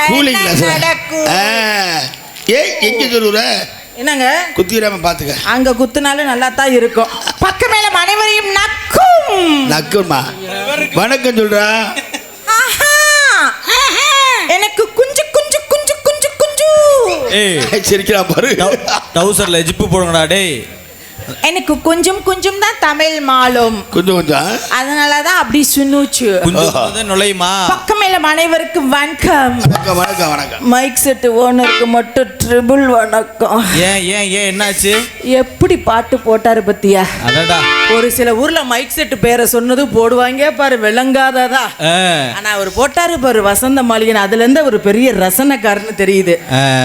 Cooling glass. ஏய் எங்க சொல்லுற? என்னங்க குத்திராம பாத்துக்க. அங்க குத்துனாலும் நல்லா தான் இருக்கும். பக்க மேல அனைவரையும் நக்கும் நக்குமா. வணக்கம் சொல்றா. எனக்கு குஞ்சு குஞ்சு குஞ்சு குஞ்சு குஞ்சு. ஏய் சிரிக்கிறா பாரு. டவுசர்ல ஜிப்பு போடுங்கடா டேய். எனக்கு கொஞ்சம் கொஞ்சம் தான் தமிழ் மாலும். கொஞ்சம் கொஞ்சம். அதனாலதான் அப்படி சுன்னுச்சு. கொஞ்சம் நுழையுமா. பக்க மேல அனைவருக்கும் வணக்கம். வணக்கம் வணக்கம் வணக்கம். மைக் செட் ஓனருக்கு மட்டும் ட்ரிபிள் வணக்கம். ஏன் ஏன் ஏன் என்னாச்சு? எப்படி பாட்டு போட்டாரு பத்தியா? அடடா. ஒரு சில ஊர்ல மைக் செட் பேரை சொன்னது போடுவாங்க பாரு, விளங்காததா. ஆனா அவர் போட்டாரு பாரு வசந்த மாளிகன், அதுல இருந்து ஒரு பெரிய ரசனைக்காரன்னு தெரியுது.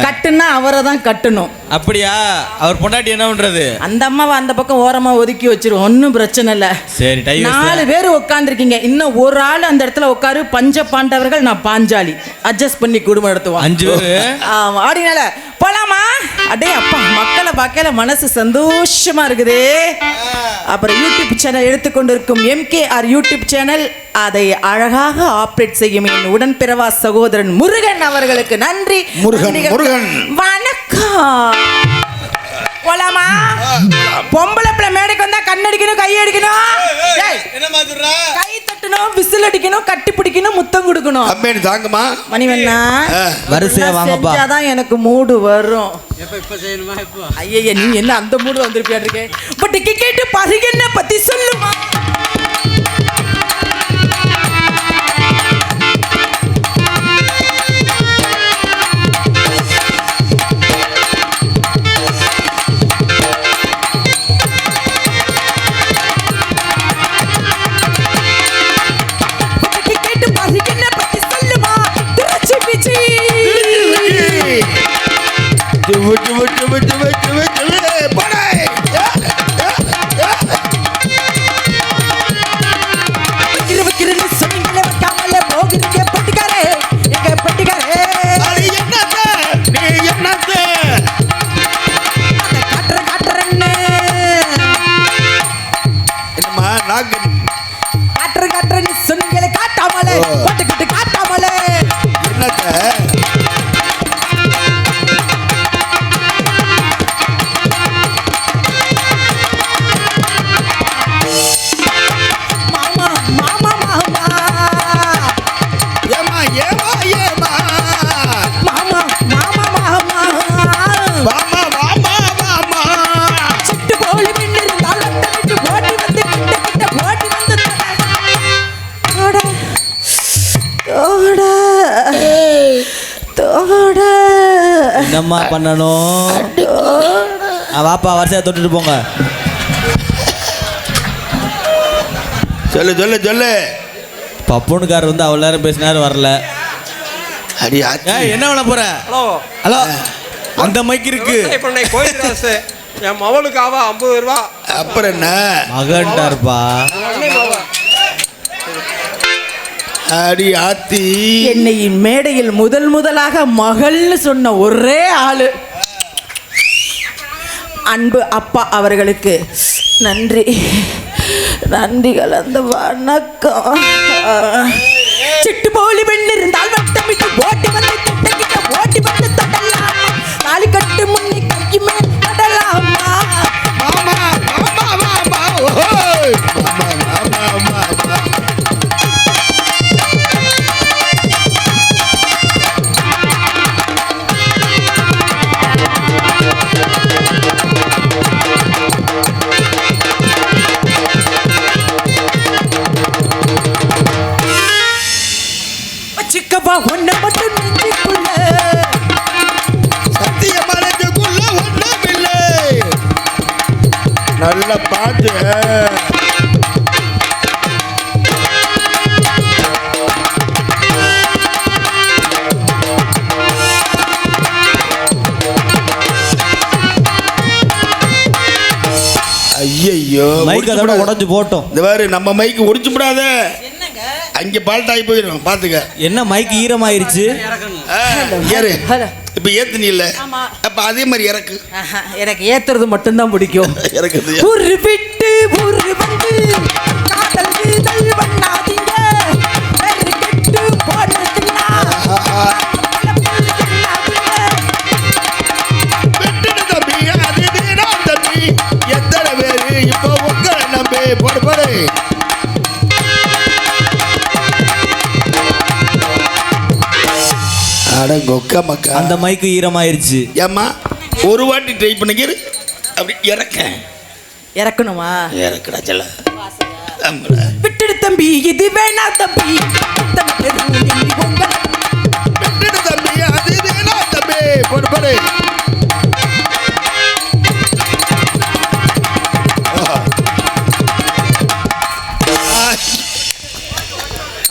கட்டுனா அவரை தான் கட்டணும். அப்படியா? அவர் பொண்டாட்டி என்ன பண்றது? அந்த அம்மாவை அந்த பக்கம் ஓரமா ஒதுக்கி வச்சிரும், ஒன்னும் பிரச்சனை இல்ல. சரி, 4 பேர் உட்காந்துருக்கீங்க, இன்னும் ஒரு ஆள் அந்த இடத்துல உட்காரு. பஞ்ச பாண்டவர்கள், நான் பாஞ்சாலி. அட்ஜஸ்ட் பண்ணி குடும்பம் நடத்துவோம். 5 பேரு. ஆமா, அப்படினால போலாமா? அடே அப்பா, மக்களை பார்க்கல மனசு சந்தோஷமா இருக்குது. அப்புறம் யூடியூப் சேனல் எடுத்துக்கொண்டிருக்கும் MKR யூடியூப் சேனல், அதை அழகாக ஆப்ரேட் செய்யும் என் உடன்பிறவா சகோதரன் முருகன் அவர்களுக்கு நன்றி. முருகன் முருகன் வணக்கம். போலாமா? பொம்பளை பிள்ளை மேடைக்கு வந்தா கண்ணடிக்கணும், கை அடிக்கணும், கை தட்டணும், விசில் அடிக்கணும், கட்டி பிடிக்கணும், முத்தம் கொடுக்கணும். அம்மேனு தாங்கம்மா. மணிவண்ணா வரிசையா வாங்கப்பா. செஞ்சாதான் எனக்கு மூடு வரும். ஐயா நீ என்ன அந்த மூடு வந்திருப்பியா இருக்கே. பட் கேட்டு பருகென்ன பத்தி சொல்லுமா. என்னம்மா பண்ணணும்? வாப்பா வரிசையா தொட்டுட்டு போங்க. சொல்லு சொல்லு சொல்லு. பப்புனுக்காரர் வந்து அவ்வளோ நேரம் பேசினாரு, வரல. அடி என்ன பண்ண போற? ஹலோ ஹலோ, அந்த மைக் இருக்கு. கோயில் என் மவளுக்கு ஆவா 50 ரூபா. அப்புறம் என்ன மகன்டார்ப்பா. அடி ஆத்தி. என்னை மேடையில் முதலாக மகள்னு சொன்ன ஒரே ஆளு அன்பு அப்பா அவர்களுக்கு நன்றி. நன்றி கலந்த வணக்கம். சிட்டு போலி பெண் இருந்தால் வட்டமிட்டு ஓட்டி வந்து கிட்ட ஓட்டி வந்து தொடலாம். தாலி கட்டு முன்னே கைக்கு மேல் தொடலாமா. மாமா மாமா மாமா ஓய் மாமா மாமா மாமா. சிக்கப்பா ஒன்ன மட்டும் நெஞ்சுக்குள்ள, சத்தியமா நெஞ்சுக்குள்ள ஒண்ணும் இல்லை. நல்ல பாட்டு. ஐயோ மைக் அதோட உடைஞ்சு போட்டோம். இந்த மாதிரி நம்ம மைக்கு ஒடிச்சு விடாத. அங்கே பால்ட் ஆகி போயிடும், பாத்துக்க. என்ன மைக் ஈரமாயிருச்சு? ஏறு. இப்ப ஏத்து நீ இல்ல, அப்ப அதே மாதிரி இறக்கு. எனக்கு ஏத்துறது மட்டும்தான் பிடிக்கும். இறக்குது. ஒரு விட்டு ஒரு வந்து காதல் வீதல் பண்ணாதீங்க. கெட்டு போனதுன்னா அட கொக்க மக்கா. அந்த மைக்கு ஈரமாயிருச்சு. ஏம்மா ஒரு வாட்டி ட்ரை பண்ணிக்கிற அப்படி இறக்கணுமா? இறக்குடா செல்ல. விட்டுடு தம்பி, இது வேணா தம்பி. விட்டுடு தம்பி, அது வேணா தம்பி. போடு போடு.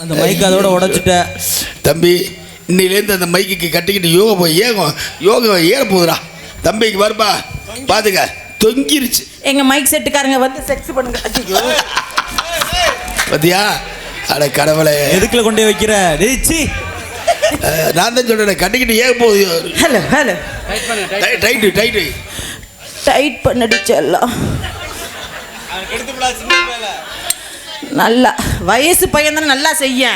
அந்த மைக்கு அதோட உடைச்சிட்ட தம்பி. இன்னிலேருந்து அந்த மைக்கு கட்டிக்கிட்டு யோகா ஏற போகுதுடா தம்பிக்கு. வருப்பா பாத்துக்க, தொங்கிருச்சு. எங்க மைக் செட்டுக்காரங்க வந்து செக்ஸ் பண்ணுங்க. ஐயோ பாத்தியா? அட கடவுளே, எதுக்குல கொண்டே வைக்கிற? நான் தான் சொல்றேன், கட்டிக்கிட்டு ஏக போகுது. Hello hello, tight tight tight பண்ணிடுச்செல்லாம். நல்லா வயசு பையன் தானே, நல்லா செய்ய.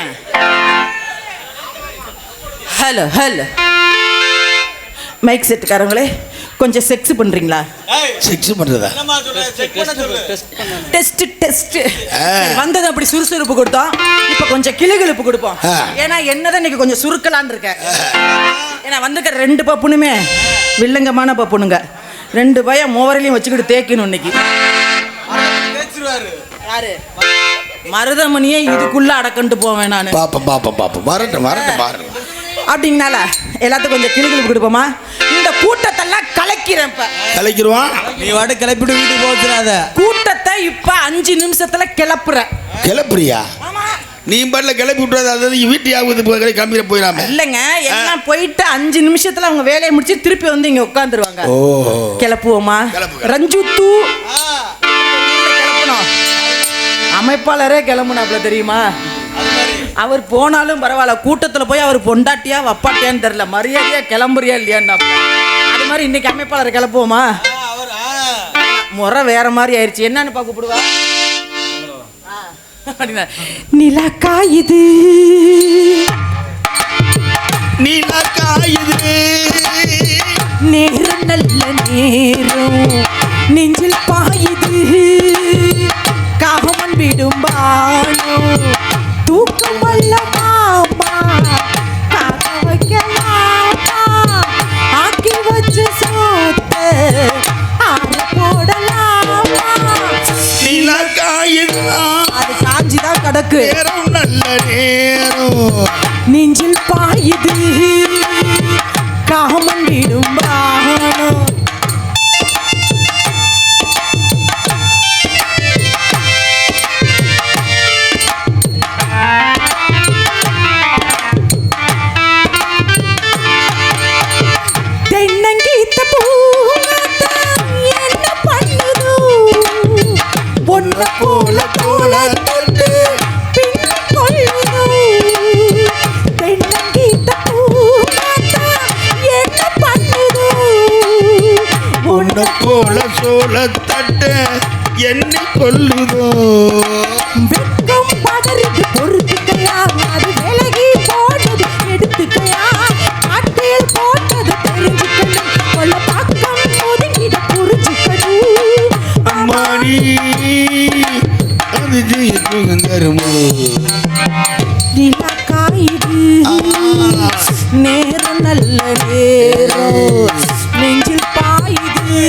ஹலோ ஹலோ, மைக் செட்டுக்காரங்களே கொஞ்சம் செக்ஸ் பண்றீங்களா? செக்ஸ் பண்றதா? Test test. வந்தது அப்படி சுறுசுறுப்பு கொடுத்தோம், இப்போ கொஞ்சம் கிளுகிளுப்பு கொடுப்போம். ஏன்னா என்னதான் இன்னைக்கு கொஞ்சம் சுருக்கலான்னு இருக்கேன். ஏன்னா வந்துக்க 2 பப்புனுமே வில்லங்கமான பப்புனுங்க. 2 பயம் மோவரையிலையும் வச்சுக்கிட்டு தேய்க்கணும் இன்னைக்கு. யாரு மருதமணியே இதுக்குள்ள அடக்கண்டு போவேன் நான். பாப்போம் வரட்டும் பாருங்க. அப்படிங்கனால எல்லாத்துக்கும் கொஞ்சம் கிளுகிளுப்பு கொடுப்போமா? இந்த கூட்டத்தெல்லாம் கலைக்கிறேன். கலைக்கிறோம். நீ வாட கிளப்பிட்டு வீட்டுக்கு போச்சுறாத. கூட்டத்தை இப்ப 5 நிமிஷத்துல கிளப்புறேன். கிளப்புறியா? நீ பாட்டில் கிளப்பி விட்டுறாது. அதாவது வீட்டு ஆகுது கம்மியாக போயிடாம. இல்லைங்க, எல்லாம் போயிட்டு 5 நிமிஷத்துல அவங்க வேலையை முடிச்சு திருப்பி வந்து இங்க உட்காந்துருவாங்க. கிளப்புவோமா? ரஞ்சுத்து கிளப்பணும். அமைப்பாளரே கிளம்புனாப்ல தெரியுமா? அவர் போனாலும் பரவாயில்ல, கூட்டத்தில் போய் அவர் பொண்டாட்டியா வப்பாட்டியான்னு தெரியல, மரியாதையா கிளம்புறியா இல்லையான்னு. அது மாதிரி இன்னைக்கு அமைப்பாளர் கிளப்புவோமா? முறை வேற மாதிரி ஆயிடுச்சு. என்னன்னு பார்க்க கூப்பிடுவா? நிலா காயுது, நிலா காயுது, நேரம் நல்ல நேரம், நெஞ்சில் பாயுது, காமன் விடும் பானம், தூக்கம் வல்ல மாமா, காக்க வைக்கலாமா, ஆக்கி வச்ச சோத்த ஆற போடலாமா. நிலா காயுது, அது காஞ்சிதான் கிடக்கு. நேரம் நல்ல நேரம், நெஞ்சில் பாயுது, காமன் விடும் பானம். தென்னங்கீத்த பூவாட்டம் என்ன பண்ணுதோ, பொன்ன போல தோள தொட்டு பின்ன கொள்ளுதோ. தென்னங்கீத்த பூவாட்டம் என்ன பண்ணுதோ, பொன்ன போல சோள தட்ட எண்ணி கொள்ளுதோ. வெட்கம் பதறிட்டு பொறுத்துக்கையா, அது விலகி போட்டது எடுத்துக்கையா, காட்டில் போட்டது தெரிஞ்சுக்கணும், கொள்ள பக்கம் ஒதுங்கிட புரிஞ்சுக்கணும். அம்மாடி அது தருமோ. நிலா காயுது, நேரம் நல்ல நேரம், நெஞ்சில் பாயுது,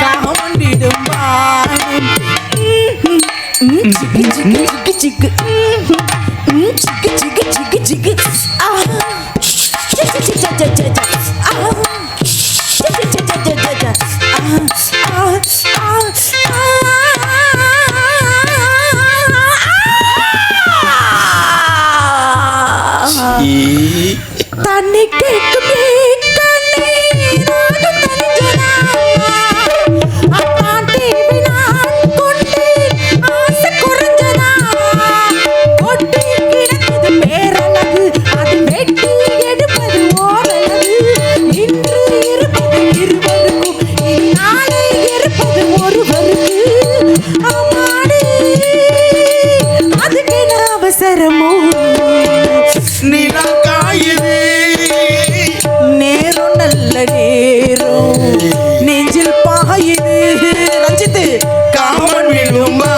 காமன் விடும் பானம். சிக்கு சிக்கு சிக்கு சிக்கு சிக்கு சிக்கு சிக்கு சிக்கு ஆ ச ச ச ச ச ச ஆ ச ச ச ச ச ச ஆ ஆ தண்ணி கேட்குமே கண்ணீர் ராகம் தனிஞ்சனா, அத்தான் தேவி நான் கொண்டேன் ஆசை குறைஞ்சனா, கொட்டி கிடக்குது பேரழகு, அது வெட்டி எடுப்பது ஓரளவு, இன்று இருப்பது இருவருக்கும், இனி நாளை இருப்பது ஒருவருக்கு. அம்மாடி அதுக்கு என்ன அவசரமோ, நிலா காயுது, நேரம் நல்ல நேரம், நெஞ்சில் பாயுது. ரஞ்சித்து காமன் விடுமா.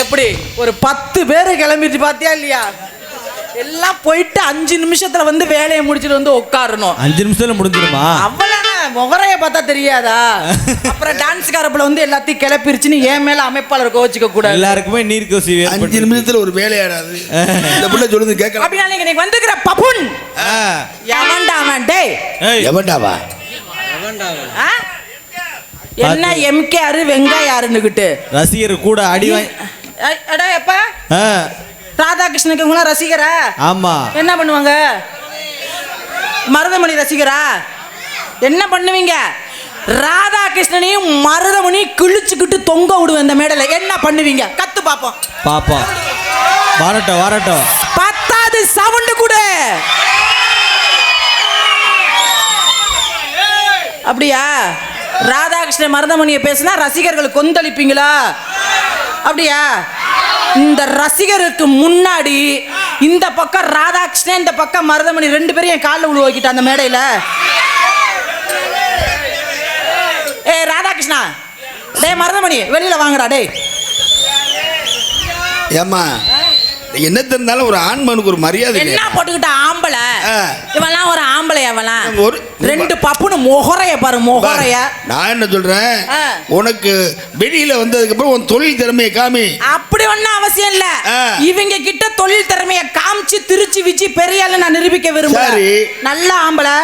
எப்படி ஒரு 10 பேர் கிளம்பிட்டு பாத்தியா இல்லையா? எல்லாம் போயிட்டு 5 நிமிஷத்துல வந்து வேலையை முடிச்சிட்டு வந்து உட்காரணும். 5 நிமிஷத்துல முடிஞ்சிருமா? அவ்வளவு முகரைய பார்த்தா தெரியாதா? அப்புறம் டான்ஸ் காரப்புல வந்து எல்லாத்தையும் கிளப்பிருச்சுன்னு என் மேல அமைப்பாளர் கோச்சிக்க கூடாது. எல்லாருக்குமே நீர் கோசி 5 நிமிஷத்துல ஒரு வேலையாடாது. இந்த புள்ள சொல்லுது கேட்கலாம். அப்படினா நீங்க வந்துக்கிற பப்புன் எவன்டா அவன்? டேய் எவன்டாவா? என்ன எம்கேஆர் வெங்காயாருன்னுகிட்டு ரசிகர் கூட அடி அடா எப்ப ராதாகிருஷ்ணனுக்கு இவங்களாம் ரசிகரா? ஆமா. என்ன பண்ணுவாங்க? மருதமணி ரசிகரா? என்ன பண்ணுவீங்க? ராதாகிருஷ்ணனையும் மருதமணி கிழிச்சுக்கிட்டு தொங்க விடுவேன் இந்த மேடையில. என்ன பண்ணுவீங்க? கத்து பாப்போம். பாப்போம். வரட்டும் வரட்டும். 10வது சவுண்ட் கூட. அப்படியா? ராதாகிருஷ்ணன் மருதமணியை பேசினா ரசிகர்கள் கொந்தளிப்பீங்களா? அப்படியா? இந்த ரசிகருக்கு முன்னாடி இந்த பக்கம் ராதாகிருஷ்ணன், இந்த பக்கம் மருதமணி 2 பேரும் என் காலில் விழு வைக்கிட்ட அந்த மேடையில். ஏய் ராதாகிருஷ்ணா, டேய் மருதமணி வெளியில வாங்கடா. டேய் ஏமா என்ன தெரிந்தாலும் ஒரு ஆண்மனுக்கு ஒரு மரியாதை. என்ன போட்டுக்கிட்ட ஆம்பளை இவெல்லாம்? ஒரு ஆம்பளை அவெல்லாம் ஒரு 2 பப்புன்னு முகரைய பாரு முகரைய. நான் என்ன சொல்றேன், உனக்கு வெளியில வந்ததுக்கு அப்புறம் உன் தொழில் திறமையை காமி. அப்படி ஒண்ணும் அவசியம் இல்ல. இவங்க கிட்ட தொழில் திறமையை காமிச்சு திருச்சி விச்சி பெரிய ஆளு நான் நிரூபிக்க விரும்புறேன். நல்ல ஆம்பளை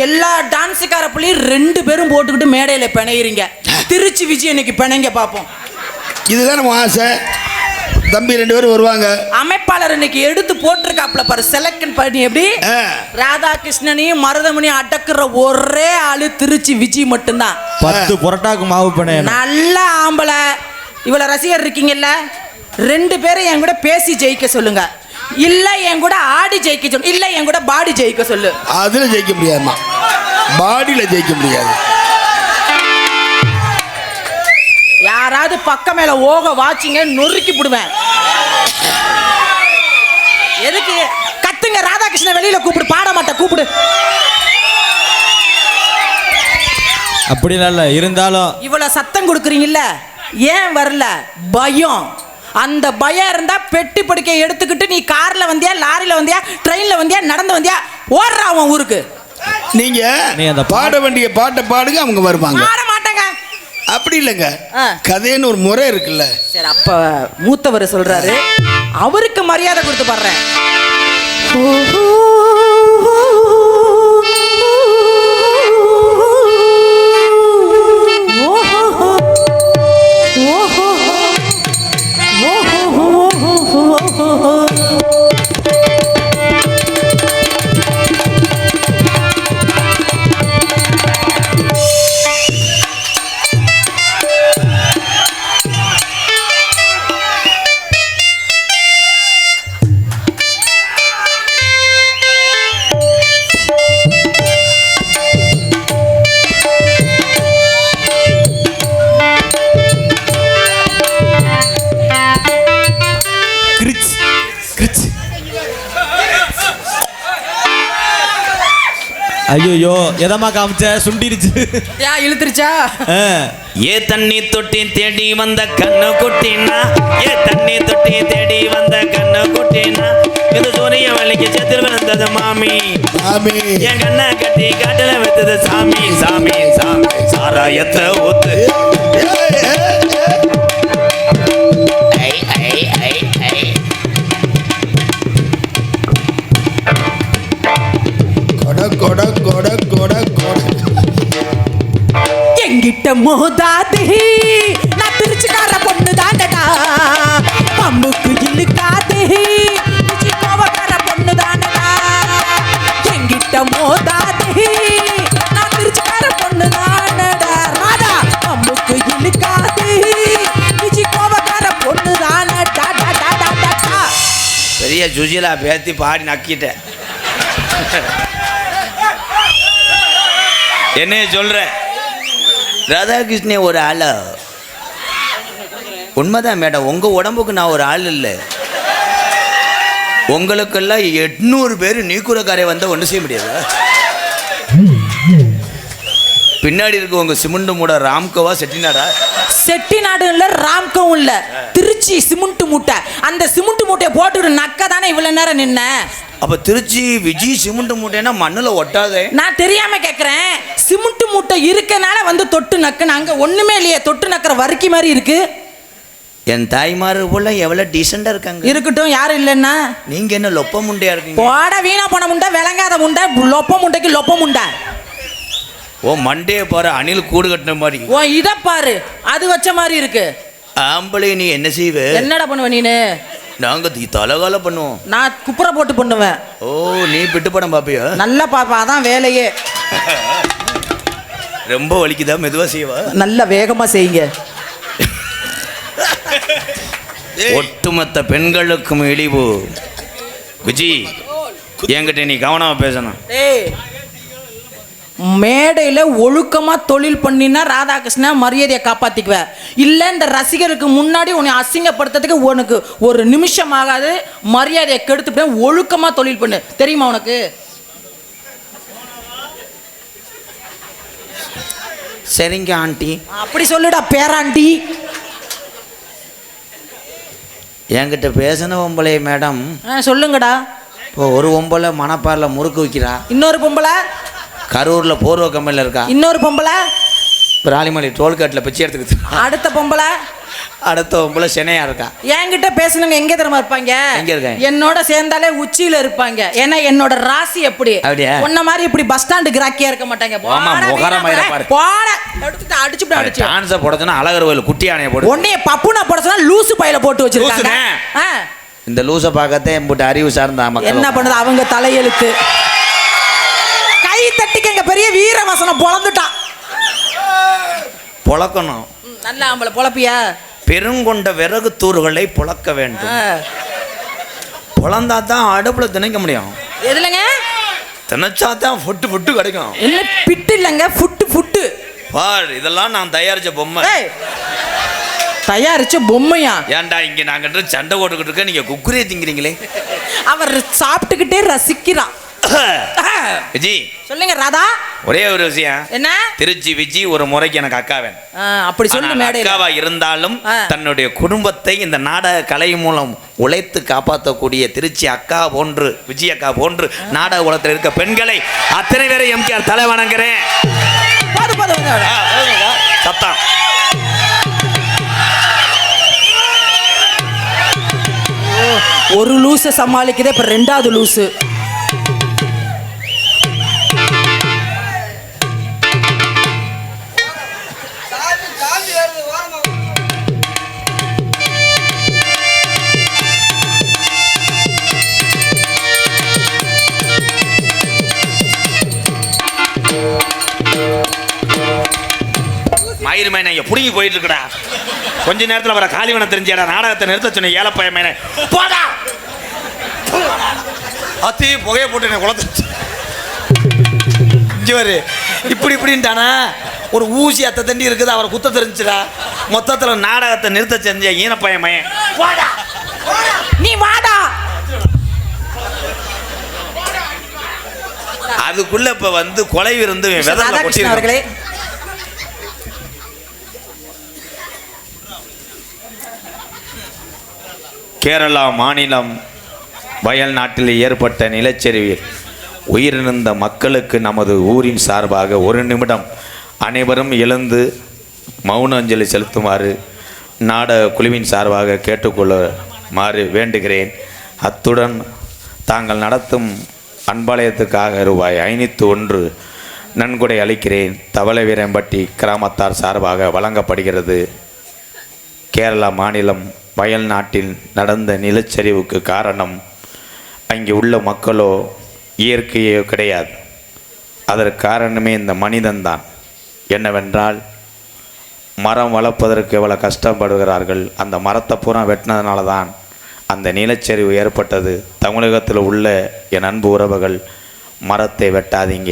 எல்லா டான்ஸுக்கார புள்ளையும் 2 பேரும் போட்டுக்கிட்டு மேடையில பிணையிறீங்க. திருச்சி விஜய் இன்னைக்கு பிணைங்க பாப்போம். இதுதான் நம்ம ஆசை. தம்பி 2 பேரும் வருவாங்க. அமைப்பாளர் இன்னைக்கு எடுத்து போட்டிருக்காப்ல பாரு, செலக்ட் பண்ணி. எப்படி ராதாகிருஷ்ணனையும் மருதமணியும் அடக்குற ஒரே ஆளு திருச்சி விஜய் மட்டும்தான். 10 புரோட்டாக்கு மாவு பண்ண நல்ல ஆம்பளை. இவ்வளவு ரசிகர் இருக்கீங்கல்ல, 2 பேரும் என் கூட பேசி ஜெயிக்க சொல்லுங்க. இல்ல என் கூட ஆடி ஜெயிக்க சொல்லு. இல்ல என் கூட பாடி ஜெயிக்க சொல்லு. அதுல ஜெயிக்க முடியாதுமா, பாடியில ஜெயிக்க முடியாது. யாராவது பக்கம் மேல ஓக வாச்சிங்க நொறுக்கி போடுவேன். எதுக்கு கத்துங்க? ராதாகிருஷ்ணன் வெளியில கூப்பிடு, பாட மாட்டேன் கூப்பிடு. அப்படி இல்ல, இருந்தாலும் இவ்வளவு சத்தம் கொடுக்குறீங்கல்ல, ஏன் வரல? பயம். அந்த பயம் இருந்தா பெட்டி படுக்கை எடுத்துக்கிட்டு நீ கார்ல வந்தியா, லாரில வந்தியா, ட்ரெயின்ல வந்தியா, நடந்து வந்தியா, ஓடுறா அவன் ஊருக்கு. நீங்க பாட வேண்டிய பாட்டை பாடுங்க, அவங்க வருவாங்க. பாட மாட்டாங்க. அப்படி இல்லைங்க, கதைன்னு ஒரு முறை இருக்குல்ல. சரி, அப்ப மூத்தவர் சொல்றாரு, அவருக்கு மரியாதை கொடுத்து பாடுறேன். ஐயோ எதமா காமிச்ச? சுண்டிருச்சு. இழுத்துருச்சா? ஏ தண்ணி தொட்டி தேடி வந்த கண்ணு குட்டினா, ஏ தண்ணி தொட்டி தேடி வந்த கண்ணு குட்டினா, இது சூரிய வலிக்கு செத்தில் விழுந்தது மாமி. என் கண்ணை கட்டி காட்டுல வைத்தது சாமி. சாமி சாமி சாராயத்தை ஊத்து. எங்கிட்ட மோதாதே, நான் திருச்சிக்கார பொண்ணு தாண்டடா. பம்புக்கு இழுக்காதே, கோவக்கார பொண்ணு தாண்டடா. எங்கிட்ட மோதாதே, நான் திருச்சிக்கார பொண்ணு தாண்டடா. ராதா பம்புக்கு இழுக்காதே, கோவக்கார பொண்ணு தாண்டடா. பெரிய சுஜிலா பேத்தி பாடி நக்கிட்டேன். என்ன சொல்ற? ராதாகிருஷ்ணன் ஒரு ஆளா? உண்மைதான் மேடம், உங்க உடம்புக்கு நான் ஒரு ஆள் இல்லை. உங்களுக்கெல்லாம் 800 பேர் நீக்குறக்காரை வந்தால் ஒன்றும் செய்ய முடியாது. பின்னாடி இருக்க உங்க சிமெண்ட் மூட ராம்கோவா செட்டிநாடா? செட்டிநாடு இல்ல, ராம்கவும் இல்ல, திருச்சி சிமெண்ட் மூட்டை. அந்த சிமெண்ட் மூட்டையை போட்டு நக்க தானே இவ்வளவு நேரம் நின்ன. அப்ப திருச்சி விஜய் சிமெண்ட் மூட்டைனா மண்ணுல ஒட்டாதே. நான் தெரியாம கேக்குறேன். சிமெண்ட் மூட்டை இருக்கனால வந்து தொட்டு நக்குன்னு. அங்க ஒண்ணுமே இல்லையே, தொட்டு நக்கிற வரிக்கி மாதிரி இருக்கு. என் தாய்மாரு போல எவ்வளவு டீசெண்டா இருக்காங்க. இருக்கட்டும், யாரும் இல்லைன்னா நீங்க என்ன லொப்ப முண்டையா இருக்கீங்க? போட வீணா போன முண்டை, விளங்காத முண்டை, லொப்ப முண்டைக்கு லொப்ப முண்டை. ஓ மண்டைய பாரு, அணில் கூடு கட்டின மாதிரி. ஓ இத பாரு, அது வச்ச மாதிரி இருக்கு. ஆம்பளை நீ என்ன செய்வ? என்னடா பண்ணுவ நீனு? நாங்க தலகால பண்ணுவோம். நான் குப்புற போட்டு பண்ணுவேன். ஓ நீ பிட்டு படம் பாப்பியா? நல்லா பாப்பா, அதான் வேலையே. ரொம்ப வலிக்குதா? மெதுவா செய்வா? நல்ல வேகமா செய்யுங்க. ஒட்டுமொத்த பெண்களுக்கும் இழிவு. விஜய் என்கிட்ட நீ கவனமா பேசணும். மேடையில் ஒழுக்கமா தொழில் பண்ணினா ராதாகிருஷ்ணா மரியாதையை காப்பாத்திக்குவ. இல்ல இந்த ரசிகருக்கு முன்னாடி உன்னை அசிங்கப்படுத்துறதுக்கு உனக்கு ஒரு நிமிஷம் ஆகாது. மரியாதையை கெடுத்து ஒழுக்கமா தொழில் பண்ணு. தெரியுமா உனக்கு? சரிங்க ஆண்டி. அப்படி சொல்லுடா பேராண்டி. என்கிட்ட பேசின பொம்பளை மேடம். சொல்லுங்கடா. இப்போ ஒரு பொம்பளை மணப்பாரில் முறுக்கு வைக்கிறா. இன்னொரு பொம்பளை கரூரில் போர்வ கம்பெனியில் இருக்கா. இன்னொரு பொம்பளை பிராலிமலை டோல்கேட்டில் பிச்சை எடுத்துக்கிட்டு. அடுத்த பொம்பளை பொம்பளை சென்னையா இருக்கா. என்கிட்ட பேசுனவங்க எங்க தெரியுமா இருப்பாங்க? எங்க இருக்காங்க? என்னோட சேர்ந்தாலே உச்சியில இருப்பாங்க. ஏன்னா என்னோட ராசி எப்படி உன்ன மாதிரி இப்படி பஸ் ஸ்டாண்டு கிராக்கியா இருக்க மாட்டாங்க. எடுத்துட்டு அடிச்சு டான்ஸை போடுறதுன்னா அழகர் கோயில் குட்டி யானையை போடு. உன்னைய பப்புனா போட சொன்னா லூசு பையில போட்டு வச்சிருக்காங்க. இந்த லூசை பார்க்கத்தே எம்பிட்டு அறிவு சார்ந்த மக்கள் என்ன பண்ணுது? அவங்க தலையெழுத்து. கை தட்டிக்க பெரிய வீரவசனம் பொழந்துட்டான். பொழக்கணும். நல்ல ஆம்பளை பொழப்பியா? பெருங்கொண்ட விறகு தூர்களை பொழக்க வேண்டும். பொழந்தா தான் அடுப்புல திணைக்க முடியும். எதுலங்க திணைச்சா தான் ஃபுட்டு ஃபுட்டு கிடைக்கும். என்ன பிட்டு இல்லைங்க, ஃபுட்டு ஃபுட்டு. பார் இதெல்லாம் நான் தயாரிச்ச பொம்மை. தயாரிச்ச பொம்மையா? ஏன்டா இங்க நாங்க சண்டை போட்டுக்கிட்டு இருக்க, நீங்க குக்குரே திங்கிறீங்களே. அவர் சாப்பிட்டுக்கிட்டே ரசிக்கிறான். விஜி சொல்லுங்க ராதா. ஒரே ஒரு விஷயம். என்ன? திருச்சி விஜி ஒரு முறைக்கு எனக்கு அக்காவேன். அப்படி சொல்லு. மேடையில அக்காவா இருந்தாலும் தன்னுடைய குடும்பத்தை இந்த நாடக கலை மூலம் உழைத்து காப்பாற்றக்கூடிய திருச்சி அக்கா போன்று, விஜய் அக்கா போன்று நாடக உலகத்தில் இருக்க பெண்களை அத்தனை பேரை எம்ஜிஆர் தலை வணங்குறேன். சத்தம். ஒரு லூச சமாளிக்குதே, இப்ப ரெண்டாவது லூசு. மயிறு மேனை புடுங்கி போயிட்டு இருக்கடா. கொஞ்ச நேரத்தில் வர காலிவனம் தெரிஞ்சாடா. நாடகத்தை நிறுத்த சொன்ன ஏலப்பய மேனை போடா. அத்தி புகையை போட்டு என்ன குளத்து இப்படி இப்படின்ட்டானா. ஒரு ஊசி அத்தை தண்டி இருக்குது, அவரை குத்த தெரிஞ்சுடா. மொத்தத்தில் நாடகத்தை நிறுத்த செஞ்ச ஈனப்பய மயன் நீ வாடா. அதுக்குள்ள இப்ப வந்து கொலை இருந்து அவர்களே, கேரளா மாநிலம் வயல் நாட்டில் ஏற்பட்ட நிலச்சரிவில் உயிரிழந்த மக்களுக்கு நமது ஊரின் சார்பாக ஒரு நிமிடம் அனைவரும் எழுந்து மௌன அஞ்சலி செலுத்துமாறு நாடக குழுவின் சார்பாக கேட்டுக்கொள்ளுமாறு வேண்டுகிறேன். அத்துடன் தாங்கள் நடத்தும் அன்பாலயத்துக்காக ரூபாய் 501 நன்கொடை அளிக்கிறேன். தவளவீரம்பட்டி கிராமத்தார் சார்பாக வழங்கப்படுகிறது. கேரளா மாநிலம் வயல் நாட்டில் நடந்த நிலச்சரிவுக்கு காரணம் அங்கே உள்ள மக்களோ இயற்கையோ கிடையாது. அதற்கு காரணமே இந்த மனிதன்தான். என்னவென்றால் மரம் வளர்ப்பதற்கு எவ்வளோ கஷ்டப்படுகிறார்கள். அந்த மரத்தை பூரா வெட்டினதுனால தான் அந்த நிலச்சரிவு ஏற்பட்டது. தமிழகத்தில் உள்ள என் அன்பு உறவுகள், மரத்தை வெட்டாதீங்க.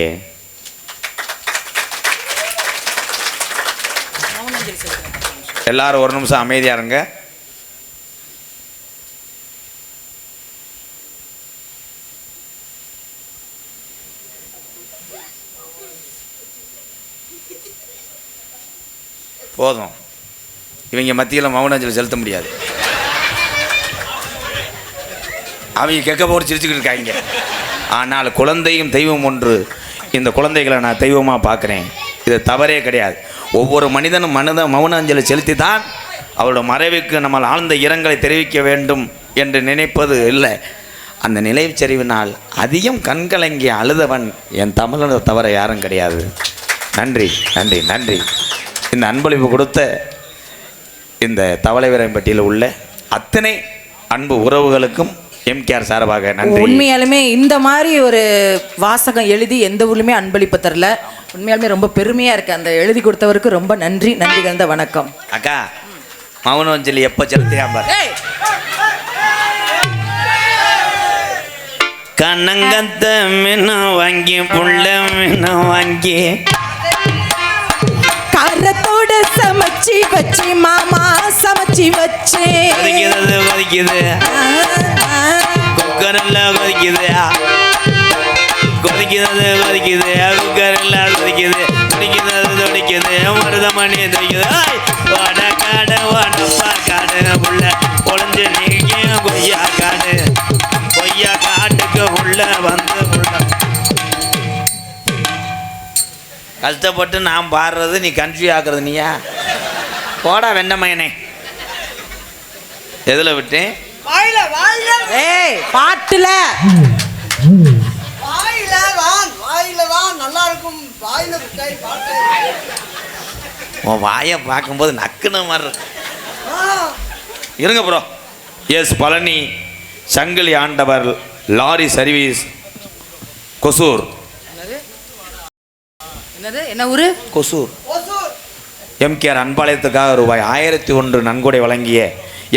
எல்லாரும் ஒரு நிமிஷம் அமைதியாக இருங்க. போதும், இவங்க மத்தியில் மௌனாஞ்சலி செலுத்த முடியாது. அவங்க கெக்க போட்டு சிரிச்சுக்கிட்டு இருக்காங்க. ஆனால் குழந்தையும் தெய்வம் ஒன்று. இந்த குழந்தைகளை நான் தெய்வமாக பார்க்குறேன். இது தவறே கிடையாது. ஒவ்வொரு மனிதனும் மௌனாஞ்சலி செலுத்தி தான் அவரோட மறைவுக்கு நம்ம ஆழ்ந்த இரங்கலை தெரிவிக்க வேண்டும் என்று நினைப்பது இல்லை. அந்த நிலைச்சரிவினால் அதிகம் கண்கலங்கி அழுதவன் என் தமிழனை தவிர யாரும் கிடையாது. நன்றி நன்றி நன்றி. இந்த அன்பளிப்பு கொடுத்த இந்த தவளைவரம்பட்டியில் உள்ள அத்தனை அன்பு உறவுகளுக்கும் எம்கேஆர் சார்பாக நன்றி. உண்மையாலுமே இந்த மாதிரி ஒரு வாசகம் எழுதி எந்த ஊர்லையுமே அன்பளிப்பு தரல. உண்மையாலுமே ரொம்ப பெருமையாக இருக்குது. அந்த எழுதி கொடுத்தவருக்கு ரொம்ப நன்றி. நன்றி கலந்த வணக்கம். அக்கா, மௌனாஞ்சலி எப்போ செலுத்தியாம கண்ணங்கத்த மீன வாங்கி புள்ள மீன வாங்கி காரத்தோட சமைச்சி வச்சு மாமா சமைச்சி வச்சு கொதிக்கிறது கொதிக்குது, குக்கர் எல்லாம் கொதிக்குது, கொதிக்கிறது கொதிக்குது, குக்கர் எல்லாம் கொதிக்குது, துடிக்கிறது துடிக்குது, மருதமணி துடிக்குது. வாட காடு வாடப்பா காடு உள்ள ஒளிஞ்சு நீங்க கொய்யா காடு, கொய்யா காட்டுக்கு உள்ள வந்து உள்ள கஷ்டப்பட்டு நான் பாடுறது நீ கன்ஃபியூஸ் ஆக்குறது நீயா? போடா வெண்ணமயனே. எதில் விட்டேன்? ஏய் பாட்டுல நல்லா இருக்கும். உன் வாயை பார்க்கும்போது நக்குன மாதிரி இருக்கு. இருங்க ப்ரோ. எஸ் பழனி சங்கிலி ஆண்டவர் லாரி சர்வீஸ் கொசூர். என்ன ஊரு? கொசூர். எம்கேஆர் அன்பாளையத்துக்காக ரூபாய் 1001 நன்கொடை வழங்கிய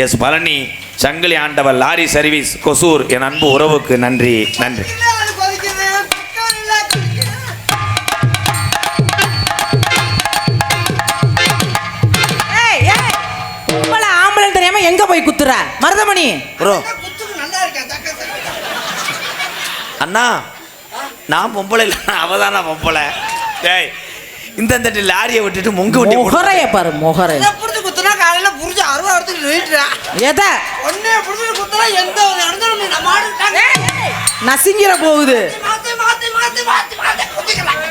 எஸ் பழனி சங்கிலி ஆண்டவர் லாரி சர்வீஸ் கொசூர் என் அன்பு உறவுக்கு நன்றி நன்றி. ஆம்பளை தெரியாம எங்க போய் குத்துற மருதமணி? ப்ரோ அண்ணா, நான் பொம்பளை இல்லை, அவதானா பொம்பளை. டேய், இந்த லாரியை விட்டுட்டு முங்க விட்டு முகரைய பாரு. முகரை புடிச்சு குத்துனா காலையில புரிஞ்சு 60 எடுத்துட்டு போயிட்டுறா. எத ஒண்ணே புடிச்சு குத்துனா எந்த ஒரு இடத்துல நீ மாடுட்டாங்க நசிங்கிற போகுது. மாத்தி மாத்தி மாத்தி மாத்தி மாத்தி குத்திக்கலாம்.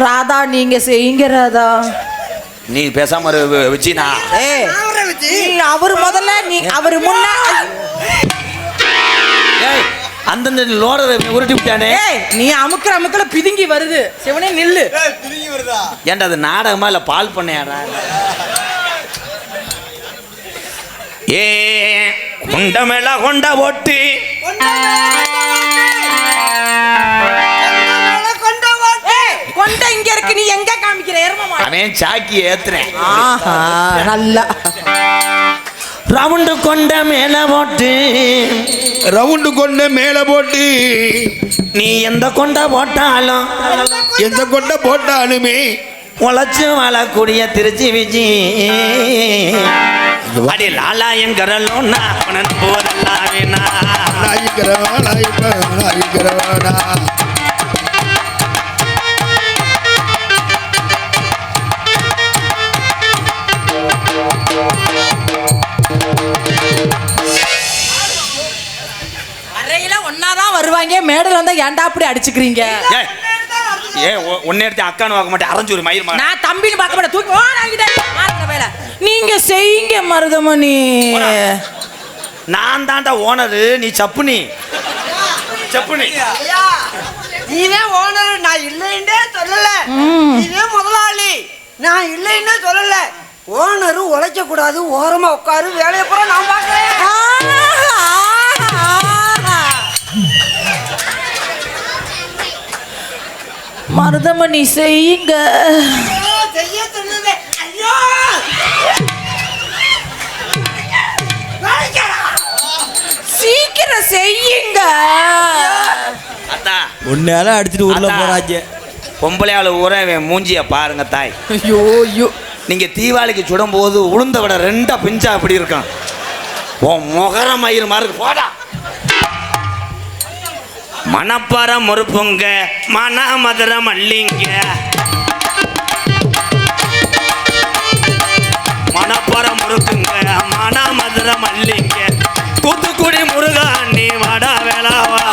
ராதா நீங்க செய்யுங்க ராதா. நீ பேசாம வச்சினா. ஏய் அவரை வச்சு அவர் முதல்ல நீ அவர் முன்ன. ஏய், அந்த லோடரை உருட்டி விட்டானே. ஏய் நீ அமுக்குற அமுக்கல பிதுங்கி வருது. சிவனே நில்லு. பிதுங்கி வருதா? ஏன்டா அது நாடகமா இல்ல பால் பண்ணையாடா? ஏ கொண்ட மேல கொண்ட ஓட்டு கொண்ட இங்க இருக்கு. நீ எங்க காமிக்கிற எருமமா? அவன் சாக்கி ஏத்துறேன். ஆஹா நல்லா ரவுண்டு கொண்ட மேல போட்டு, ரவுண்டு கொண்ட மேலே போட்டு நீ எந்த கொண்ட போட்டாலும் எந்த கொண்ட போட்டாலுமே உழைச்சு வாழக்கூடிய திருச்சி விஜி அடி லாலா எங்கரலோனா பணன் போதெல்லாம் வேணா நாயிக்கிறவானா இப்ப நாயிக்கிறவானா. அறையில ஒன்னாதான் வருவாங்க. மேடல வந்தா ஏன்டா அப்படி அடிச்சுக்கிறீங்க? ஏ ஒன்னே எடுத்து அக்கானு பார்க்க மாட்டேன், அரைஞ்சூர் மயிர் மாதிரி. நான் தம்பின்னு பார்க்க மாட்டேன். தூக்கி ஓடாங்கிட்ட. நீங்க செய்யுங்க மருதமணி. நான் தான்டா ஓனரு, நீ சப்புனி சப்புனி. நீவே ஓனர், நான் இல்லைன்னே சொல்லல. நீவே முதலாளி, நான் இல்லைன்னே சொல்லல. ஓனரும் உழைக்க கூடாது, ஓரமா உட்காரு, வேலையை பூரா நான் பார்க்கிறேன். மருதமணி செய்யுங்க. செய்ய சொன்னதே. ஐயோ சீக்கிரம் செய்யுங்க. அத்தா ஒன்னால அடிச்சுட்டு உள்ள போறாங்க. பொம்பளையாளு ஊரே மூஞ்சிய பாருங்க தாய். ஐயோ ஐயோ. நீங்க தீபாவளிக்கு சுடும்போது உளுந்த விட 2 பிஞ்சா அப்படி இருக்கான். உன் முகர மயிர் மாதிரி போடா. மணப்பாறை முறுப்புங்க, மன மதுரை மல்லிங்க, மணப்பாற முறுக்குங்க மானா மதுரை மல்லிங்க தூத்துக்குடி முருகா நீ வாடா வேளாவா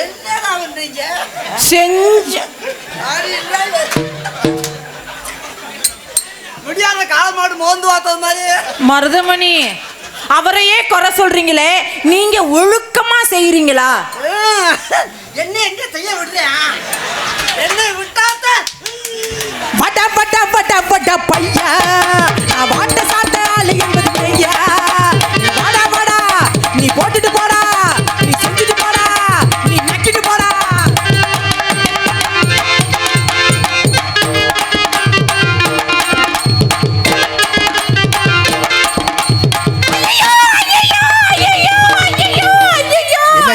என்னடா பண்றீங்க? செஞ்ச ஆடி இல்லை. முடியாத காலமாடு மோந்து பார்த்தது மாதிரி மருதமணி அவரையே குறை சொல்றீங்களே நீங்க ஒழுக்கமா செய்றீங்களா? என்ன எங்க செய்ய விடுறியா? என்ன விட்டாத்த பட்டா பட்டா பட்டா பட்டா பையா நான் வாட்ட சாட்ட ஆளு என்பது பையா வாடா வாடா நீ போட்டுட்டு போடா நீ செஞ்சுட்டு போடா நீ நக்கிட்டு போடா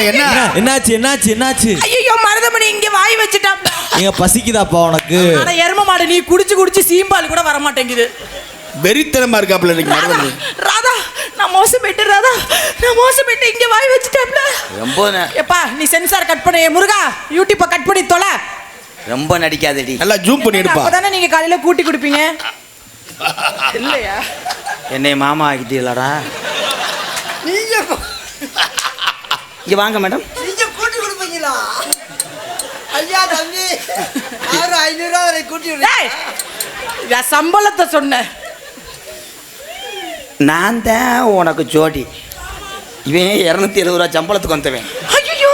என்ன என்னாச்சு என்னாச்சு என்னாச்சு ஐயோ மருதமணி இங்க வாய் வச்சுட்டாப்ல. நீங்க பசிக்குதாப்பா உனக்கு? அட எரும மாடு நீ குடிச்சு சீம்பால் கூட வர மாட்டேங்குது. வெறித்தனமா இருக்காப்ல இன்னைக்கு மருதமணி. ராதா நான் மோசம் போயிட்டு ராதா நான் மோசம் போயிட்டு இங்க வாய் வச்சுட்டாப்ல. ரொம்ப எப்பா நீ சென்சார் கட் பண்ணு முருகா யூடியூப்பை கட் பண்ணி தொலை. ரொம்ப நடிக்காதடி நல்லா ஜூம் பண்ணி எடுப்பா. அப்பதானே நீங்க காலையில கூட்டி குடிப்பீங்க இல்லையா? என்னை மாமா ஆகிட்டீங்களாடா நீங்க இங்க வாங்க மேடம். நீங்க கூட்டி கொடுப்பீங்களா? ஐயா தம்பி 500 வரை கூட்டி விடு. டேய், நான் சம்பளத்தை சொன்னேன். நான் தான் உனக்கு ஜோடி. இவன் 270 ரூபா சம்பளத்துக்கு வந்தவன். ஐயோ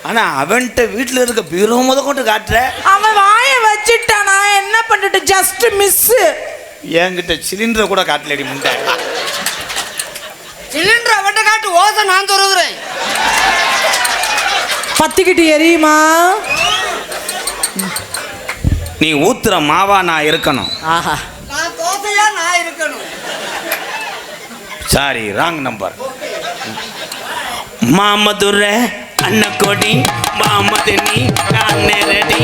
ஆனா அவன்கிட்ட வீட்டுல இருக்க பீரோ முத கொண்டு காட்டுற. அவன் வாய வச்சுட்டான் நான் என்ன பண்ணிட்டு ஜஸ்ட் மிஸ். என்கிட்ட சிலிண்டரை கூட காட்டலடி முண்டை. சிலிண்டர் அவட்ட காட்டு ஓசை நான் சொல்றேன். பத்திக்கிட்டு எரியுமா? நீ ஊத்துற மாவா நான் இருக்கணும். ஆஹா நான் தோசையா நான் இருக்கணும். Sorry wrong number. மாமதுரை அன்னக்கோடி மாமதனி அன்னரடி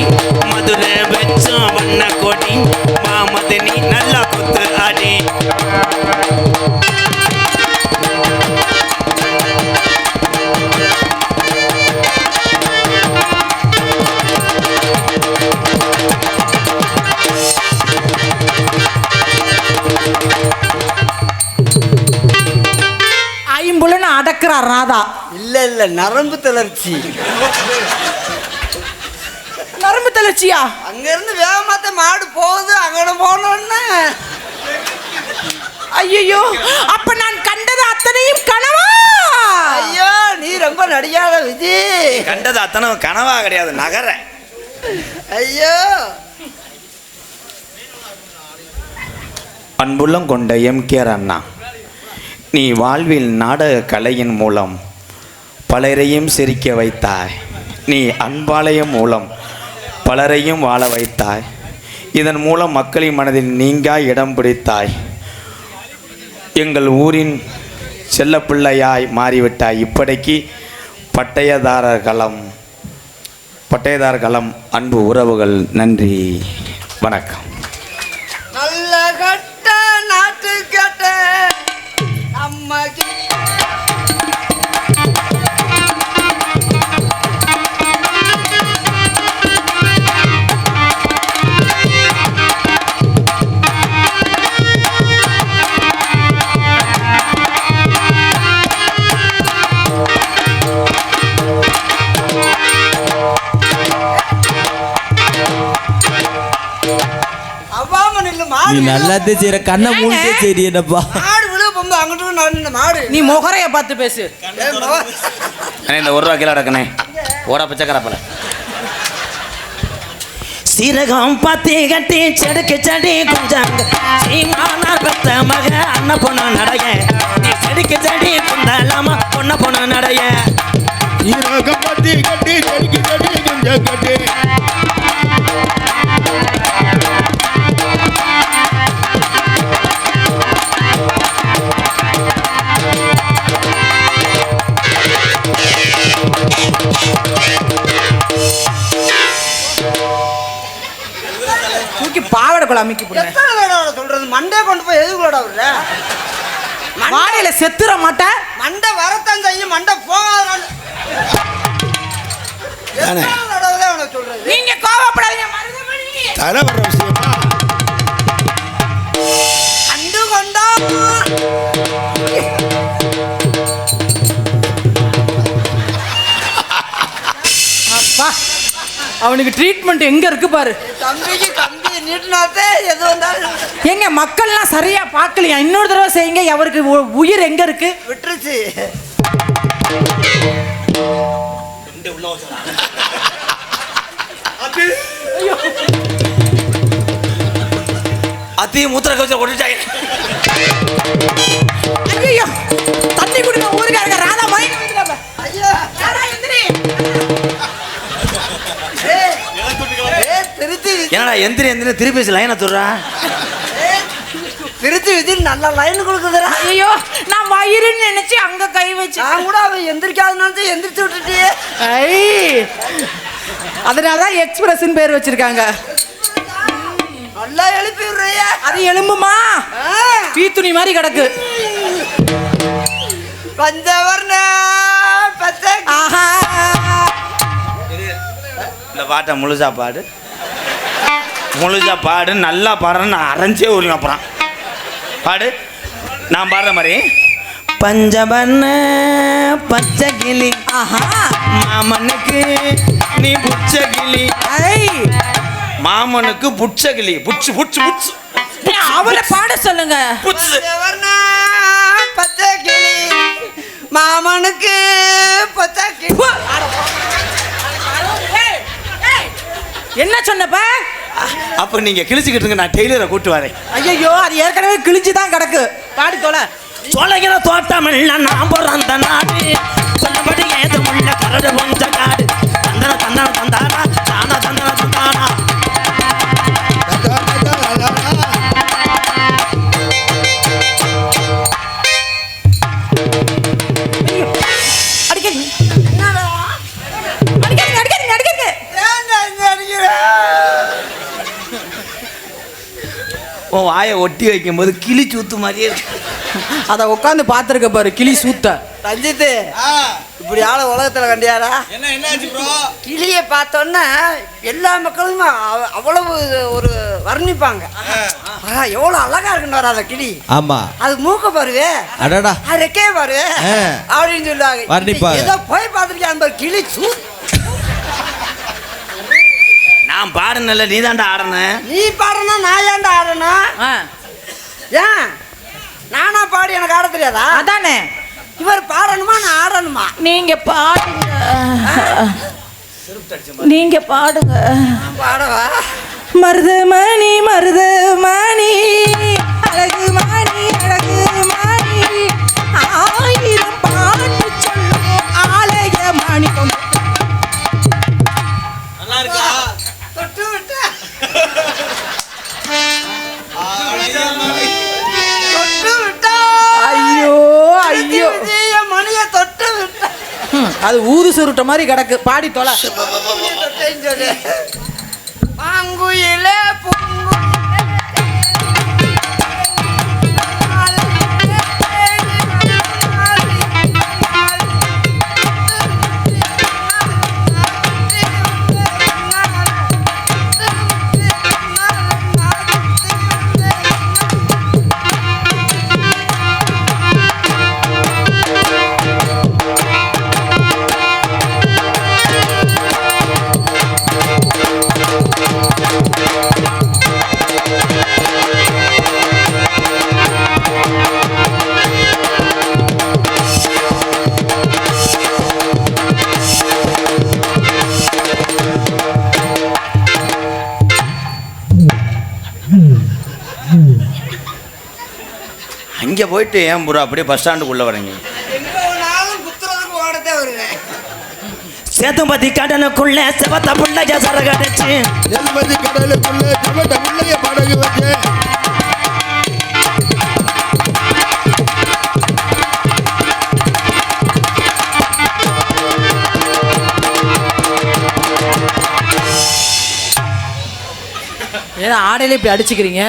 மதுரை வெச்சம் வண்ணக்கோடி மாமதனி நல்லா குத்து ஆடி. ஐம்புலன்னு அடக்குறார் ராதா. இல்ல நரம்பு தளர்ச்சி. நரம்பு தளர்ச்சியா? அங்க இருந்து வேகமாத்த மாடு போகுது அங்கன போனோன்னு. ஐயோ அப்ப நான் கண்டது அத்தனையும் கனவா? ஐயோ நீ ரொம்ப நடிகாத விஜி. கண்டது அத்தனை கனவா கிடையாது நகர. ஐயோ அன்புள்ளம் கொண்ட எம்கேஆர் அண்ணா, நீ வாழ்வில் நாடக கலையின் மூலம் பலரையும் சிரிக்க வைத்தாய். நீ அன்பாலயம் மூலம் பலரையும் வாழ வைத்தாய். இதன் மூலம் மக்களின் மனதில் நீங்கா இடம் பிடித்தாய். எங்கள் ஊரின் செல்லப்பிள்ளையாய் மாறிவிட்டாய். இப்படிக்கு பட்டயதார களம் அன்பு உறவுகள் நன்றி வணக்கம். நல்ல கட்ட நாட்டு கட்ட அம்மா நீ நல்லாதே செய்யற கண்ணை மூடிட்டே சரி என்னப்பா மாடு விழு பொம்பு அங்கிட்டு நடந்த மாடு. நீ முகரைய பார்த்து பேசு. இந்த 1 ரூபா கிலோ அடக்கணே ஓடா பச்சைக்கரப்பல சீரகம் பத்தி கட்டி செடுக்கு செடி குஞ்சாங்க சீமானார் பெத்த மக அண்ண பொண்ணு நடைய நீ செடுக்கு செடி குந்தாலாமா பொண்ண பொண்ணு நடைய சீரகம் பத்தி கட்டி செடிக்கு செடி கொஞ்சம் கட்டி அமுக்கி பாவடைக்குள்ள அமுக்கி போடுறேன். எத்தனை தடவை சொல்றது? மண்டே கொண்டு போய் எதுக்குள்ளடா விடுற? வாடையில செத்துற மாட்டேன். மண்டை வரத்தான் செய்யும், மண்டை போகாத. எத்தனை தடவை தான் அவனை சொல்றது? நீங்க கோவப்படாதீங்க மருதமணி. தர வர்ற விஷயமா கண்டு கொண்டா அப்பா அவனுக்கு ட்ரீட்மெண்ட் எங்க இருக்கு பாரு. தம்பிக்கு கம்பி நீட்டினாத்தே எது வந்தாலும் எங்க மக்கள்லாம் சரியா பார்க்கலையா? இன்னொரு தடவை செய்யுங்க. அவருக்கு உயிர் எங்க இருக்கு? விட்டுருச்சு. அத்தையும் மூத்திர கவச்சம் கொண்டுட்டாங்க. ஐயோ தண்ணி குடிக்க ஊருக்காரங்க ராதா மயங்க வந்துட்டாங்க. ஐயோ யாரா எந்திரி. திருச்சி என்னடா எந்திரி எந்திரி திருப்பி லைனை சொல்றா. திருச்சி விஜய் நல்ல லைன் கொடுக்குதுடா. ஐயோ நான் வயிறுன்னு நினைச்சு அங்க கை வச்சு நான் கூட அவன் எந்திரிக்காதுன்னு எந்திரிச்சு விட்டுட்டியே. அதனாலதான் எக்ஸ்பிரஸ் பேர் வச்சிருக்காங்க. நல்லா எழுப்பி விடுறியா? அது எலும்புமா பீத்துணி மாதிரி கிடக்கு. பஞ்சவர்ண பச்சை ஆஹா இந்த பாட்டை முழுசா பாடு, முழுசா பாடு, நல்லா பாடுறேன்னு நான் அரைஞ்சே ஒரு அப்புறம் பாடு. நான் பாடுற மாதிரி பஞ்சவர்ண பச்சை கிளி ஆஹா மாமனுக்கு நீ புச்ச கிளி, மாமனுக்கு புச்ச கிளி, புச்சு புச்சு புச்சு அவரை பாட சொல்லுங்க. புச்சு. பஞ்சவர்ண பச்சை கிளி மாமனுக்கு பச்சை கிளி. என்ன சொன்னப்ப? அப்ப நீங்க கிழிச்சுக்கிட்டு இருங்க, நான் டெய்லரை கூட்டு வரேன். ஐயோ அது ஏற்கனவே கிழிச்சுதான் கிடக்கு. பாடி தோல சோழகிற தோட்டமில்ல நான் பிறந்த நாடு, சொன்னபடி ஏதுமுள்ள கரடு கொஞ்ச காடு, தந்தன தந்தன தந்தானா தானா தந்தன தந்தானா. அடிக்கடி அடிக்கடி அடிக்கடி அடிக்கடி. ஏன்டா இங்க அடிக்கிற? உன் வாயை ஒட்டி வைக்கும் போது கிளி சூத்து மாதிரியே இருக்கு. அத உட்காந்து பாத்துருக்க பாரு கிளி சூத்த. ரஞ்சித்து இப்படி ஆள உலகத்துல கண்டியாரா? என்ன என்னாச்சு ப்ரோ? கிளியை பார்த்தோன்னா எல்லா மக்களும் அவ்வளவு ஒரு வர்ணிப்பாங்க. எவ்வளவு அழகா இருக்குன்னு வராத கிளி. ஆமா அது மூக்க பாருவே, அடடா அது ரெக்கைய பாரு அப்படின்னு சொல்லுவாங்க. வர்ணிப்பாங்க. ஏதோ போய் பார்த்துருக்கேன் அந்த கிளி சூ. நான் பாடுனல நீ தாண்டா ஆடன. நீ பாடணும் நான் ஏன்டா ஆடணும்? ஏன் நானா பாடி எனக்கு ஆட தெரியாதா? அதானே இவர் பாடணுமா நான் ஆடணுமா? நீங்க பாடுங்க, நீங்க பாடுங்க. பாடவா? மருதமணி மருதமணி அழகு மணி அழகு மணி ஆயிரம் பாட்டு சொல்லும் ஆலய மணி. நல்லா இருக்கா? தொட்டு விட்ட தொட்டு விட்டா. ஐயோ ஐயோ மணிய தொட்டு விட்ட. அது ஊது சுருட்ட மாதிரி கிடக்கு. பாடி தொலை. தொட்டேன்னு சொல்லு. பாங்குயிலே அங்கே போயிட்டு ஏன் ப்ரோ அப்படியே பஸ் ஸ்டாண்டுக்குள்ளே வரீங்க? எங்க வேணாலும் குத்துறதுக்கு ஓடத்தே வருவேன். சேத்தும்பதி கடலுக்குள்ள சிவத்த புள்ளைய சரகடிச்சு, எல்பதி கடலுக்குள்ள சிவட்ட முள்ளைய படகு வச்சு, ஏன்னா ஆடையில இப்படி அடிச்சுக்கிறீங்க.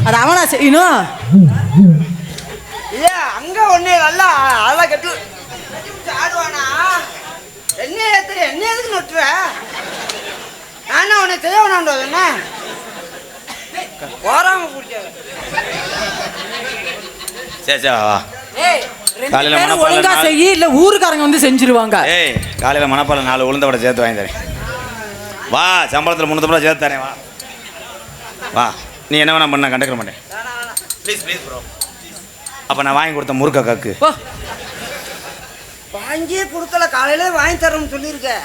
அது அவனா செய்யணும். இல்ல அங்க ஒண்ணு நல்லா அழகா கட்டு ஆடுவானா? என்ன எதுக்கு நொட்டுற? நானே உன்னை செய்ய வேணான்றது என்ன போறாம குடிக்காது. சரி சரி வா. காலையில ஒழுங்கா செய்ய இல்ல ஊருக்காரங்க வந்து செஞ்சிருவாங்க. ஏய் காலையில மணப்பால 4 உளுந்த வடை சேர்த்து வாங்கி தரேன். வா சம்பளத்தில் 300 ரூபா சேர்த்து தரேன். வா வா நீ என்ன வேணா பண்ண கண்டுக்கிற மாட்டேன். Please please bro. அப்போ நான் வாங்கி கொடுத்த முருக்கா காக்கு வாங்கியே கொடுக்கல, காலையில வாங்கி தரோம்னு சொல்லியிருக்கேன்.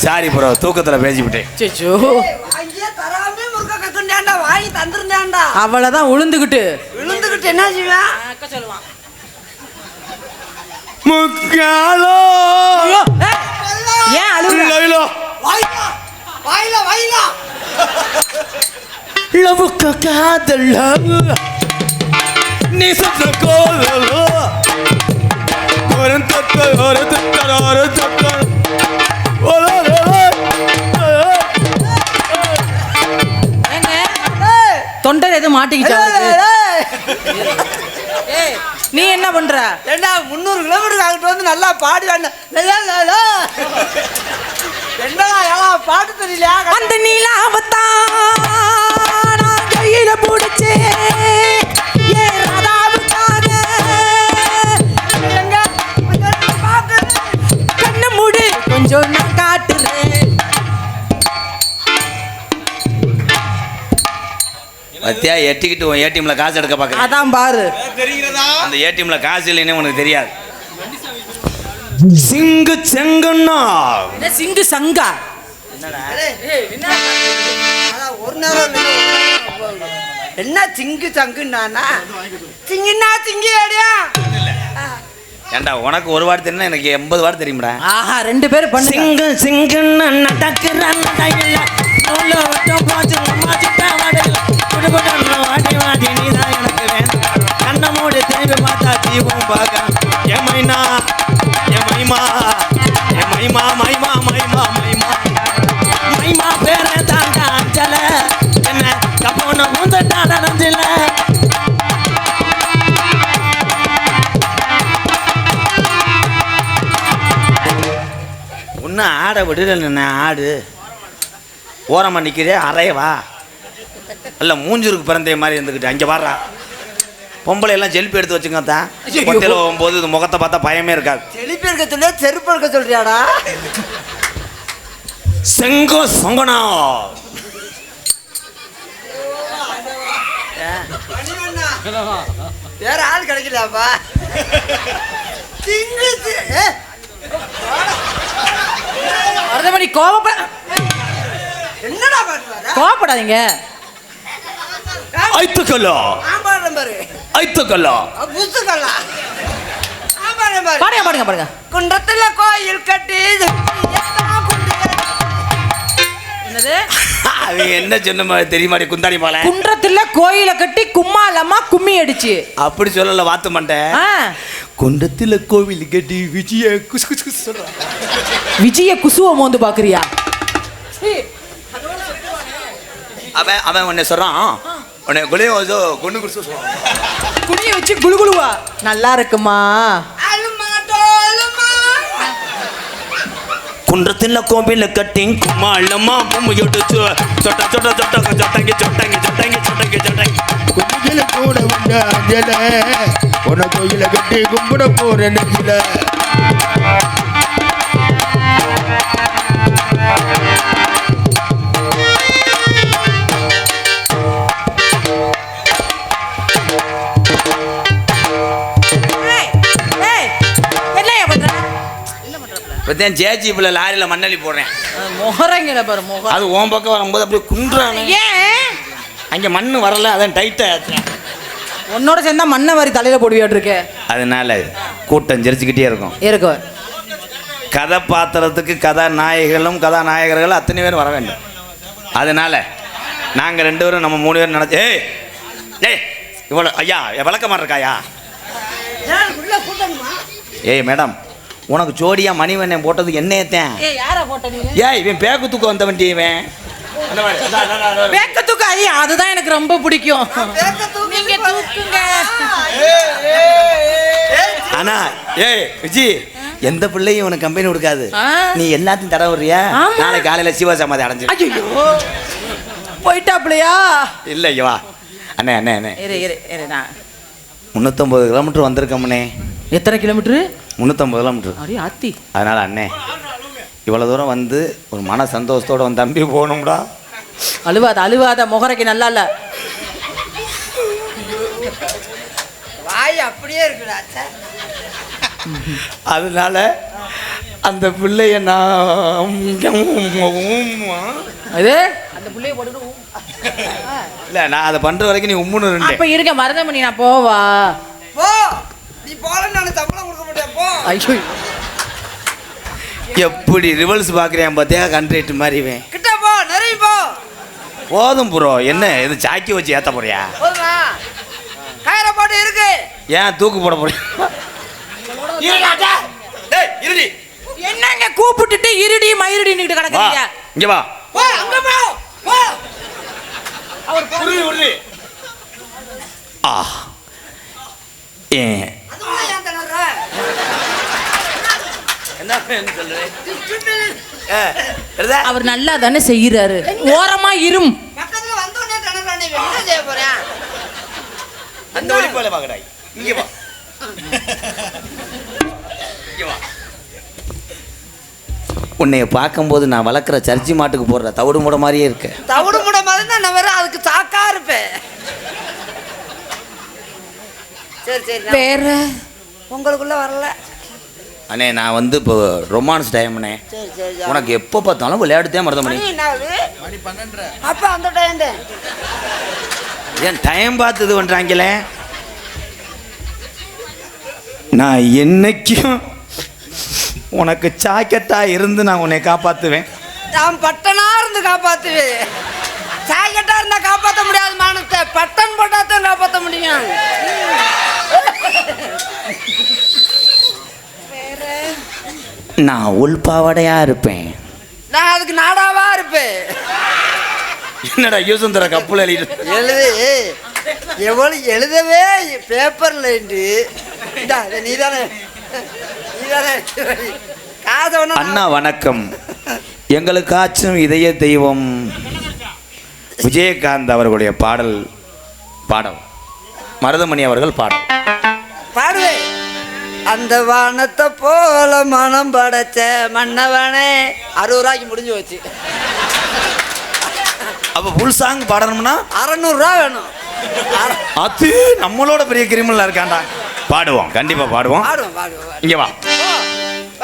சாரி ப்ரோ தூக்கத்தில் பேசிவிட்டேன். சேச்சோ வாங்கியே தராமே முருகா கக்குண்டாண்டா வாங்கி தந்துருந்தாண்டா. அவ்வளவுதான் விழுந்துகிட்டு என்ன செய்வேன்? அக்கா சொல்லுவான் முக்காலோ ஏன் அழுகுற? வாயிலா வாயிலா வாயிலா லவுக்கு காதல் நீ சொன்ன கோலோ ஒரு தத்தல் ஒரு தத்தல் ஒரு தத்தல் தொண்டை எதுவும் மாட்டிக்கிச்சா? நீ என்ன பண்ற? ஏண்டா 300 கிலோமீட்டருக்கு அங்கிட்டு வந்து நல்லா பாடி என்னடா பாட்டு தெரியல. அந்த நீலாவத்தான் நான் கையில பிடிச்சே கண்ண மூடு கொஞ்சம் நான் காட்டுறேன். பத்தியா எட்டிக்கிட்டு உன் ஏடிஎம்ல காசு எடுக்க பார்க்குறேன். அதான் பாரு அந்த ஏடிஎம்ல காசு இல்லைன்னு உனக்கு தெரியாது. சிங்கு செங்கண்ணா சிங்கு சங்கா ஒரு நேரம் என்ன சிங்கு சங்குன்னா சிங்கின்னா சிங்கி அடியா. ஏண்டா உனக்கு ஒரு வார்த்தை தெரியுமா, எனக்கு 80 வார்த்தை தெரியுமாடா. ஆஹா 2 பேரும் பண்ணு. சிங்கு சிங்குன்னு நடக்குறான் கையில நூல வட்டம் பாத்து மாத்திட்டா வாடல குடுகுடன்னு வாடி வாடி நீதான் எனக்கு வேணும். கண்ண மூடி திரும்பி பார்த்தா தீபம் பார்க்க எமைனா எமைமா எமைமா மைமா மைமா மைமா மைமா பேரை தாண்டா அஞ்சல என்ன கப்போன மூந்தட்டாட நஞ்சில ஒன்றும் ஆட விடல. ஆடு ஓரமாக நிற்கிறே அறையவா இல்லை மூஞ்சூருக்கு பிறந்தே மாதிரி இருந்துக்கிட்டு அங்கே பாடுறா. பொம்பளை எல்லாம் செல்ஃபி எடுத்து வச்சுங்க தான் கொட்டையில் போகும்போது இது முகத்தை பார்த்தா பயமே இருக்காது. செழிப்பு இருக்க சொல்ல செருப்பு இருக்க சொல்றியாடா? செங்கோ சொங்கனா வேற ஆள் கிடைக்கலாப்பா. மருதமணி கோபப்பட என்னடா பாட்டு கோபப்படாதீங்க. ஐத்துக்கல்லா பாரு ஐத்துக்கல்லா புத்துக்கல்லா பாடுங்க பாடுங்க பாடுங்க. குன்றத்துல கோயில் கட்டி என்னது அது என்ன சொன்ன தெரியுமாடி குந்தாணி போல குன்றத்துல கோயில கட்டி கும்மாலமா கும்மி அடிச்சு அப்படி சொல்லல வாத்து மாட்டேன். குன்றத்துல கோவில் கட்டி விஜய குசு குசு குசு சொல்ற விஜய குசுவ மோந்து பாக்குறியா? அவன் அவன் உன்னை சொல்றான் உன்னை குளிய கொண்டு குடிச்சு சொல்றான். குனிய வச்சு குளுகுளுவா நல்லா இருக்குமா? குன்றத்தில் கோவில கட்டி கும்மாளமா பொம்மை எடுத்து சொட்ட சொட்ட சொட்ட சொட்டங்கி சொட்டங்கி சொட்டங்கி சொட்டங்கி சொட்டங்கி குஞ்சில கூட உண்ட அஞ்சல உன கோயில கட்டி கும்பிட போற நெஞ்சில இப்பதான் ஜேஜி பிள்ளை லாரியில மண்ணள்ளி போடுறேன். முகரங்கில பாரு முகம். அது ஓம் பக்கம் வரும்போது அப்படியே குன்றானே. ஏன் அங்கே மண் வரல அதான் டைட்டா ஆச்சுறேன். உன்னோட சேர்ந்தா மண்ணை வாரி தலையில போடுவியாட்டு இருக்க. அதனால கூட்டம் ஜெரிச்சுக்கிட்டே இருக்கும். இருக்கும். கதாபாத்திரத்துக்கு கதாநாயகிகளும் கதாநாயகர்களும் அத்தனை பேரும் வர வேண்டும். அதனால நாங்கள் 2 பேரும் நம்ம 3 பேரும் நடத்தி ஏய் இவ்வளோ ஐயா விளக்கமாக இருக்காயா? ஏய் மேடம் உனக்கு ஜோடியா மணிவண்ணன் போட்டது என்னையத்தேன். ஏய் யாரா போட்ட நீ? ஏய் இவன் பேக்கு தூக்க வந்த வண்டி இவன். அந்த மாதிரி பேக்க தூக்க ஐயா அதுதான் எனக்கு ரொம்ப பிடிக்கும். நீங்க தூக்குங்க. ஆனா ஏய் விஜி எந்த பிள்ளையும் உனக்கு கம்பெனி கொடுக்காது. ஆ. நீ எல்லாத்தையும் தர வர்றியா? ஆமா. நாளைக்கு காலையில சிவசமாதி அடைஞ்சு. ஐயோ போயிட்டாப்லையா? இல்ல இங்க வா அண்ணே அண்ணே அண்ணே. இரு இரு இரு நான் 350 கிலோமீட்டர் வந்திருக்கோம்னே. எத்தனை கிலோமீட்டரு? 350 கிலோமீட்டர். அடி ஆத்தி. அதனால அண்ணே இவ்வளோ தூரம் வந்து ஒரு மன சந்தோஷத்தோட வந்து தம்பி போகணும்டா. அழுவாத அழுவாத முகரைக்கு நல்லா இல்ல. வாய் அப்படியே இருக்குடா. அதனால அந்த பிள்ளைய நான் அது அந்த புள்ளைய போட்டு இல்லை நான் அதை பண்ணுற வரைக்கும் நீ உம்முன்னு ரெண்டு. அப்ப இருக்க மருதமணி நான் போவா. போ நீ போலன்னு நான் சம்பளம் கொடுக்க மாட்டேன் போ. ஐயோ எப்படி ரிவல்ஸ் பார்க்குறேன் பார்த்தியா கண்ட்ரேட் மாதிரி இவன். கிட்ட போ நிறைய போ. போதும் ப்ரோ என்ன இது சாக்கி வச்சு ஏற்ற போறியா? போதுமா கயிற போட்டு இருக்கு. ஏன் தூக்கு போட போறியா? இருடி என்னங்க கூப்பிட்டுட்டு இருடி மயிருடின்னு கிடக்குறீங்க. இங்க வா போ அங்க போ போ. அவர் ஆ ஏன் அதுக்குள்ள ஏன் திணற? என்ன சொல்றேன்? அவர் நல்லா தானே செய்யறாரு. ஓரமா இரும். பக்கத்துல வந்தோடனே திணற. நீ என்ன செய்ய போறேன்? அந்த ஒளிப்பால பாக்கடாய். இங்க வா இங்க வா. உன்னைய பார்க்கும்போது நான் வளர்க்குற சர்ச்சி மாட்டுக்கு போடுற தவிடு மூட மாதிரியே இருக்கு. தவிடு மூட மாதிரி தான் நான் வேற அதுக்கு சாக்கா இருப்பேன். சரி சரி வேற உங்களுக்குள்ள வரல. அண்ணே நான் வந்து இப்போ ரொமான்ஸ் டைம்ண்ணே. சரி சரி உனக்கு எப்போ பார்த்தாலும் விளையாடுதே மருதமணி. மணி 12. அப்ப அந்த டைம் ஏன் டைம் பார்த்து இது பண்ணுறாங்களே. நான் என்னைக்கும் உனக்கு சாக்கெட்டா இருந்து நான் உன்னை காப்பாற்றுவேன். நான் பட்டனா இருந்து காப்பாத்துவேன். சாக்கெட்டா இருந்தா காப்பாற்ற முடியாது. மானத்தை பட்டன் போட்டாத்தான் காப்பாற்ற முடியும். நான் உள்பாவடையா இருப்பேன். நான் அதுக்கு நாடாவா இருப்பேன். என்னடா யூசுந்தர கப்புல எழுது எவ்வளவு எழுதவே பேப்பர்ல நீதானே காசை ஒண்ணு. அண்ணா வணக்கம். எங்களுக்காச்சும் இதய தெய்வம் விஜயகாந்த் அவர்களுடைய பாடல் மருதமணி அவர்கள் பாடுவே. அந்த வானத்தை போல மனம் படைச்ச மன்னவனே. 60 ரூபாய்க்கு முடிஞ்சு வச்சு. அப்ப ஃபுல் சாங் பாடணும்னா 600 ரூபா வேணும். அது நம்மளோட பெரிய கிரிமினலா இருக்காண்டா. பாடுவோம் கண்டிப்பா பாடுவோம். பாடுவோம் பாடுவோம். இங்க வா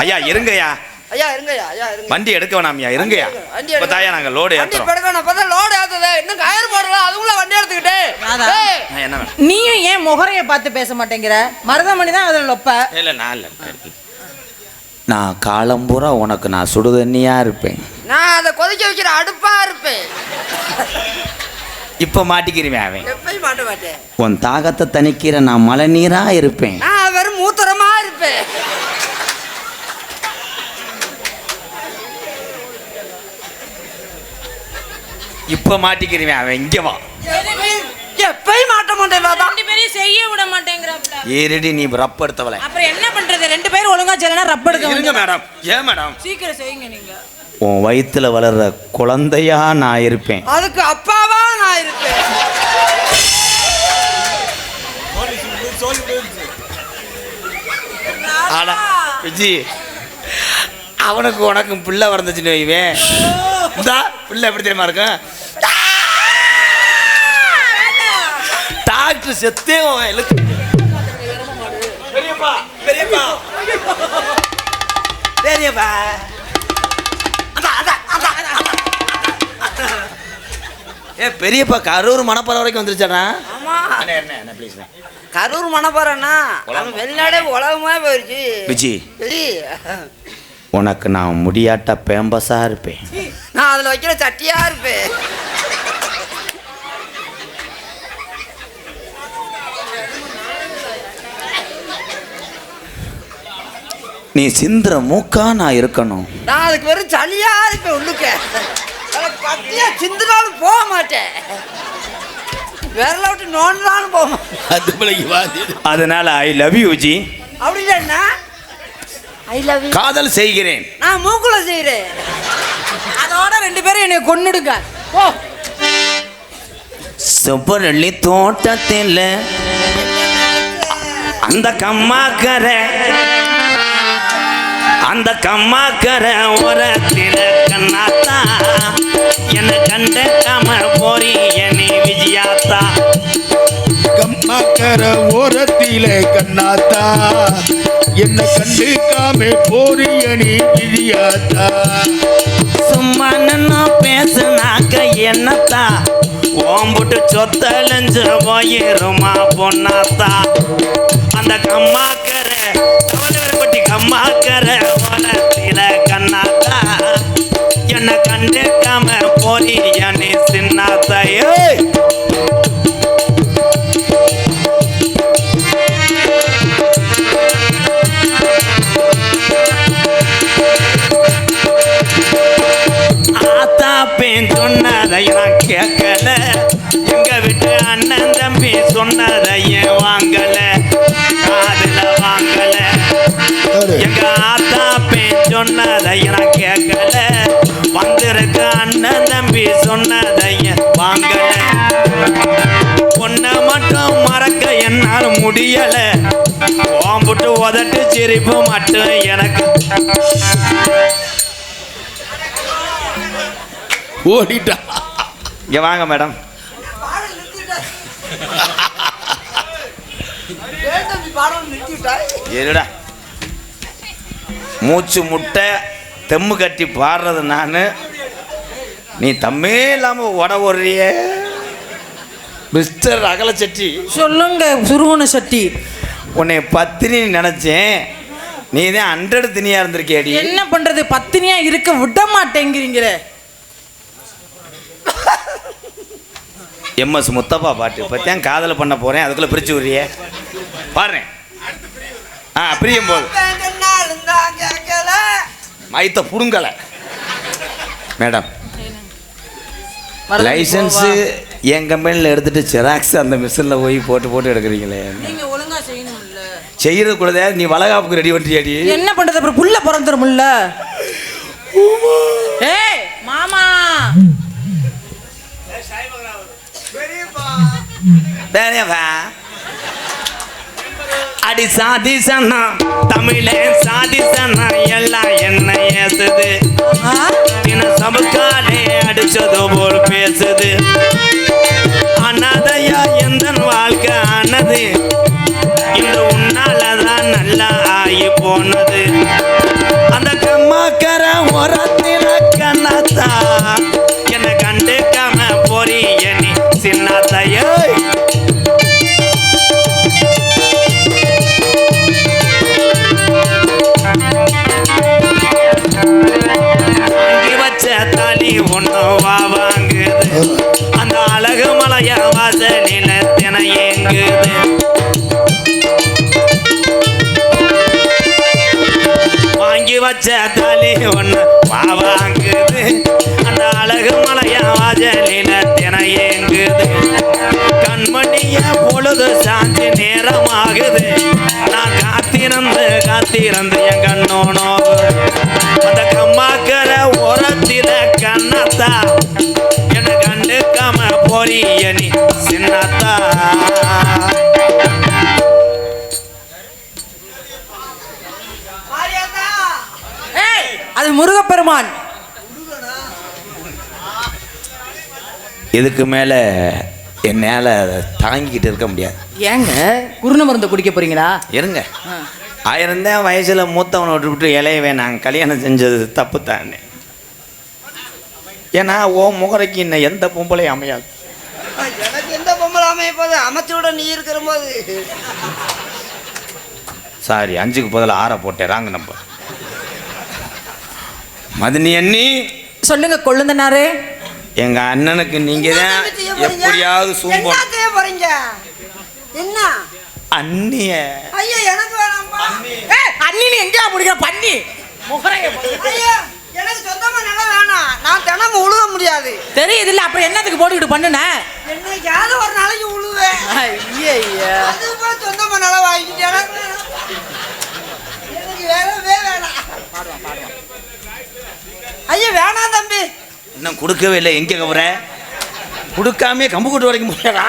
ஐயா இருங்கய்யா. ஐயா இருங்கய்யா ஐயா இருங்க. வண்டி எடுக்க வேணாம்யா இருங்கய்யா. இப்ப தாயா நாங்க லோடு வண்டி ஏத்துறோம். எடுக்கணும். அப்பதான் லோடு ஏத்துதே. இன்னும் கயிறு போடலாம். அதுக்குள்ள வண்டி எடுத்துக்கிட்டே. என்ன வேணும்? நீயும் ஏன் முகரைய பார்த்து பேச மாட்டேங்கிற? மருதமணி தான் அதுல லொப்ப. இல்ல நான் காலம்பூரா உனக்கு நான் சுடுதண்ணியா இருப்பேன். நான் அதை கொதிக்க வைக்கிற அடுப்பா இருப்பேன். இப்ப மாட்டிக்கிறேன் அவன். எப்பயும் மாட்ட மாட்டேன். உன் தாகத்தை தணிக்கிற நான் மழை நீரா இருப்பேன். நான் வெறும் மூத்தரமா இருப்பேன். இப்ப மாட்டிக்கிறேன் அவன். இங்க வா. எப்பயும் மாட்ட மாட்டேன். ரெண்டு பேரையும் செய்ய விட மாட்டேங்கிறாப்ல. ஏறடி நீ ரப்ப எடுத்தவளை. அப்புறம் என்ன பண்றது? ரெண்டு பேரும் ஒழுங்கா செய்யலனா ரப்ப எடுக்க இருங்க வேண்டாம். மேடம். ஏன் மேடம்? சீக்கிரம் செய்யுங்க நீங்க. உன் வயித்துல வளர்ற குழந்தையா நான் இருப்பேன். அதுக்கு அப்பாவா நான் இருப்பேன். ஆனா விஜி அவனுக்கு உனக்கும் பிள்ளை வளர்ந்துச்சுன்னு வைவேன். இந்த பிள்ளை எப்படி தெரியுமா இருக்கும்? டாக்டர் செத்தே பெரியப்பா பெரியப்பா பெரியப்பா பெரியப்பா கரூர் மணப்பாறை வரைக்கும் வந்துருச்சானா? ஆமா. என்ன ப்ளீஸ் கரூர் மணப்பாறைன்னா அவன் வெளிநாடே உலகமா போயிடுச்சு. விஜி சரி உனக்கு நான் முடியாட்டா பேம்பஸா இருப்பேன். நான் அதுல வைக்கிற சட்டியா இருப்பேன். நீ சிந்துற மூக்கா நான் இருக்கணும். நான் அதுக்கு வெறும் சளியா இருப்பேன் உள்ளுக்க. பத்தியா சிந்துனாலும் போக மாட்டேன், விரல விட்டு நோண்டாலும் போக மாட்டேன். அதனால ஐ லவ் யூ ஜி. அப்படி இல்லைன்னா ஐ லவ் யூ காதல் செய்கிறேன். நான் மூக்குல செய்கிறேன். அதோட 2 பேரும் என்னை கொன்னுடுங்க. ஓ சுப்பரள்ளி தோட்டத்தில் அந்த கம்மாக்கரை ஓரத்தில கண்ணாத்தா என்ன கண்டாம போறி நீ விஜயாத்தா. கம்மாக்கர ஓரத்திலே கண்ணாத்தா என்ன கண்டுக்காம போறிய நீ விழியாத்தா. சும்மா நின்னு பேசுனாக்க என்னத்தா ஓம்புட்டு சொத்தலைஞ்சு போயிருமா பொண்ணாத்தா. அந்த கம்மாக்கரை தவளவரப்பட்டி கம்மாக்கரை ஓரத்தில கண்ணாத்தா என்ன கண்டுக்காம போறிய நீ சின்னாத்தா. சொன்னதை நான் கேட்கல, எங்க வீட்டு அண்ணன் தம்பி சொன்னதையே வாங்கல, காதுல வாங்கல. எங்க ஆத்தா பேன் சொன்னதை நான் கேட்கல, வந்திருக்க அண்ணன் தம்பி சொன்னதைய வாங்கல. பொண்ணை மட்டும் மறக்க என்னால் முடியல, ஓம்புட்டு உதட்டு சிரிப்பு மட்டும் எனக்கு ஓடிட்டா. இங்க வாங்க மேடம். இருடா, மூச்சு முட்டை தெம்மு கட்டி பாடுறது நான், நீ தம்மே இல்லாம உட ஒரிய மிஸ்டர் அகலச்சட்டி. சொல்லுங்க சுருகுன சட்டி. உன்னை பத்தினி நினைச்சேன், நீ தான் 100 தினியா இருந்திருக்கேடி. என்ன பண்றது, பத்தினியா இருக்க விட மாட்டேங்கிறீங்களே. எம்எஸ் முத்தப்பா பாட்டு பத்தியான் காதல் பண்ண போறேன், அதுக்குள்ள பிரிச்சு விடுறியே பாடுறேன். பிரியும் போது மைத்த புடுங்கலை மேடம். லைசன்ஸ் என் கம்பெனியில் எடுத்துட்டு ஜெராக்ஸ் அந்த மிஷினில் போய் போட்டு எடுக்கிறீங்களே. நீங்க ஒழுங்கா செய்யணும்ல. செய்யறது கூட நீ வளகாப்புக்கு ரெடி பண்ணியாடி. என்ன பண்றது, அப்புறம் புள்ள பிறந்துரும்ல. ஏய் மாமா, அடி சாதி சன்னா தமிழே சாதி சன்னா எல்லாம் என்ன ஏசுது, சபுக்காலே அடிச்சது போல் பேசுது. அனாதையா எந்த வாழ்க்கை ஆனது, இந்த உன்னாலதான் நல்லா ஆகி போனது. அந்த கம்மாக்கர உரத்தில கண்ணாத்தா என்ன கண்டுக்காம போறிய நீ சின்னாத்தையோ. வாங்கி வச்ச தாலி ஒண்ணு வாங்குது, அந்த அழகு மலைய வாசலில தின ஏங்குது. வாங்கி வச்ச தாலி ஒண்ணு வாங்குது, அந்த அழகு மலைய வாசலில தின ஏங்குது. கண்மணிய பொழுது சாந்தி நேரமாகுது, நான் காத்திருந்து என் கண்ணோனோ. அந்த கம்மாக்கர ஓரத்தில கண்ணாத்தா என்ன கண்டுக்காம போறிய நீ சின்னாத்தா. அது முருகப்பெருமான். இதுக்கு மேல என்னால தாங்கிக்கிட்டு இருக்க முடியாது. ஏங்க குருண மருந்து குடிக்க போறீங்களா? இருங்க, 1000 வயசுல மூத்தவனை விட்டு இலையவே நாங்கள் கல்யாணம் செஞ்சது தப்பு தானே. ஏன்னா ஓ முகரைக்கு இன்னும் எந்த பொம்பளையும் அமையாது. எனக்கு எந்த பொம்பளை அமைய போது, அமைச்சோட நீ இருக்கிற போது. சாரி, 5க்கு பதில் 6 போட்டேன், ராங்க நம்பர். மதினி அண்ணி சொல்லுங்க கொள்ளுந்தனாரே. எங்க அண்ணனுக்கு நீங்க தான் எப்படியாவது சூம்பம். போறீங்க என்ன அண்ணிய? ஐயா எனக்கு வேணாம்பா. அண்ணி எங்கேயா பிடிக்கிற பண்ணி முகரைய ஐயா எனக்கு சொந்தமா நிலம் வேணாம். நான் தினமும் உழுக முடியாது. தெரியுது இல்ல அப்புறம் என்னத்துக்கு போட்டுக்கிட்டு பண்ணுன என்னைக்காவது ஒரு நாளைக்கு உழுவேன். ஐயா அது போய் சொந்தமா நிலம் வாங்கிட்டு எனக்கு வேணவே வேணாம். ஐயா வேணாம் தம்பி. இன்னும் கொடுக்கவே இல்லை. எங்கே போற? கொடுக்காமே கம்பு கூட்டு வரைக்கும் போறா.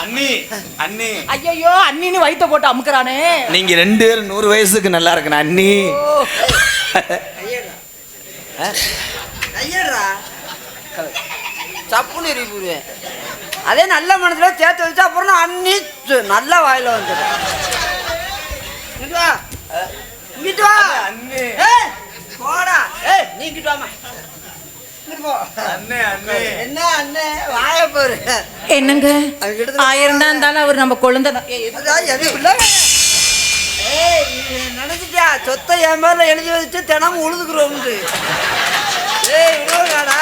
அண்ணி அண்ணி ஐயோ அண்ணின்னு வயித்த போட்டு அமுக்குறானே. நீங்க 2 பேரும் 100 வயசுக்கு நல்லா இருக்கணும் அண்ணி. ஐயடா சப்புன்னு எரி போடுவேன். அதே நல்ல மனசுல சேர்த்து வச்சா அப்புறம் நான் அண்ணி நல்ல வாயில வந்துடும். இங்கிட்டு வா அண்ணி. போடா. நீ இங்கிட்டு வாமா. என்ன அண்ணே வாய போரு. என்னங்க 1000 தான் இருந்தாலும் அவர் நம்ம குழந்தை நினைச்சிட்டியா சொத்தை என் பேர்ல எழுதி வச்சு தினமும் உழுதுக்குறோம். விடுவாடா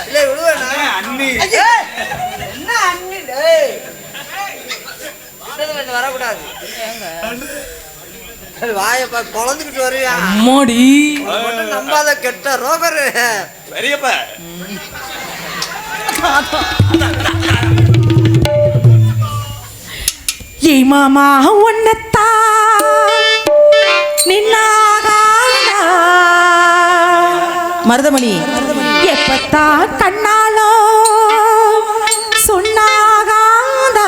இல்ல விடுவேண்ணா. என்ன அண்ணி வரக்கூடாது. வாயப்பா குழந்துக்கிட்டு வருவியா? அம்மாடி மட்டும் நம்பாத கெட்ட ரோகரு பெரியப்பா. ஏ மாமா ஒன்னத்தா நின்னாகாதா மருதமணி எப்பத்தா கண்ணாலோ சொன்னாகாதா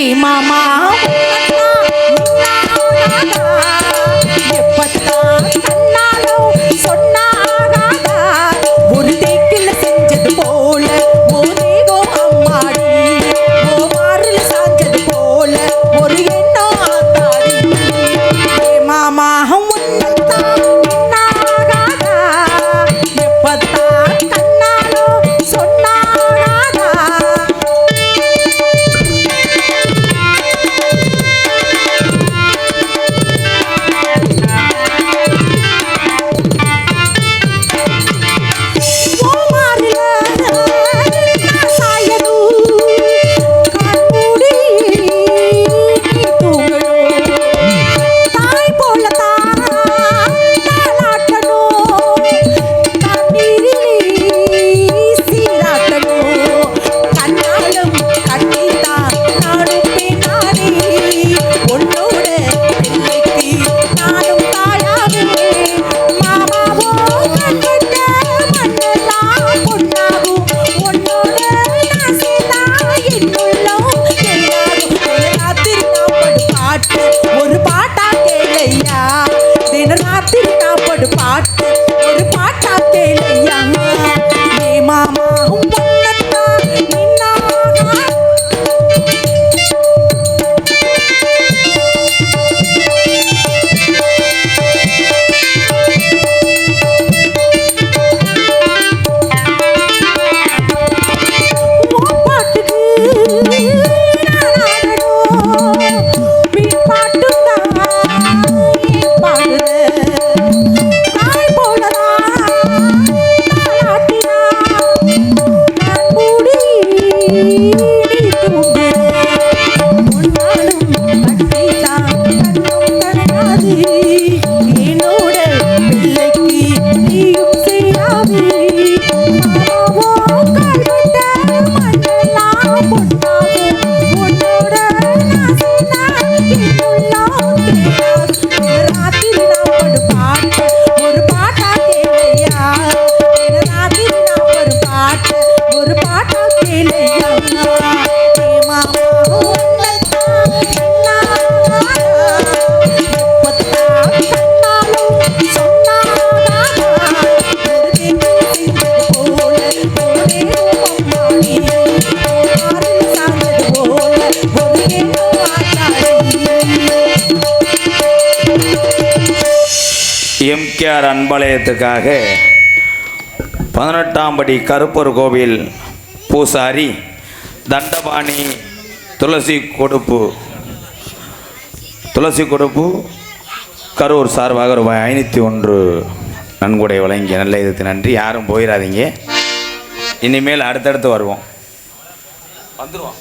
ஏ மாமா எப்பத்தா கண்ணாலோ சொன்னாகாதா ஒரு தேக்கில செஞ்சது போல ஓதேகோ அம்மாடி ஓ மாறுல சாஞ்சது போல ஒரு எண்ணம் ஆத்தாடி ஏ மாமா உன்னத்தா நின்னாகாதா எப்பத்தா கண்ணாலோ சொன்னாகாதா ஒரு பாட்டா கேளையா தின ராத்திரி நாப்படு பாட்டு ஒரு பாட்டா கேளையா ஏ மாமா உன்னத்தா நின்னாகா என்னோட பிள்ளைக்கு நீயும் செய்யாவே ஒரு பாட்டா கேளையா எம்கேஆர் அன்பாலயத்துக்காக 18ஆம் படி கருப்பர் கோவில் பூசாரி தண்டபாணி துளசி கொடுப்பு கரூர் சார்பாக ரூபாய் 501 நன்கொடை வழங்கிய நல்ல இதுக்கு நன்றி. யாரும் போயிடாதீங்க. இனிமேல் அடுத்தடுத்து வருவோம் வந்துடுவோம்.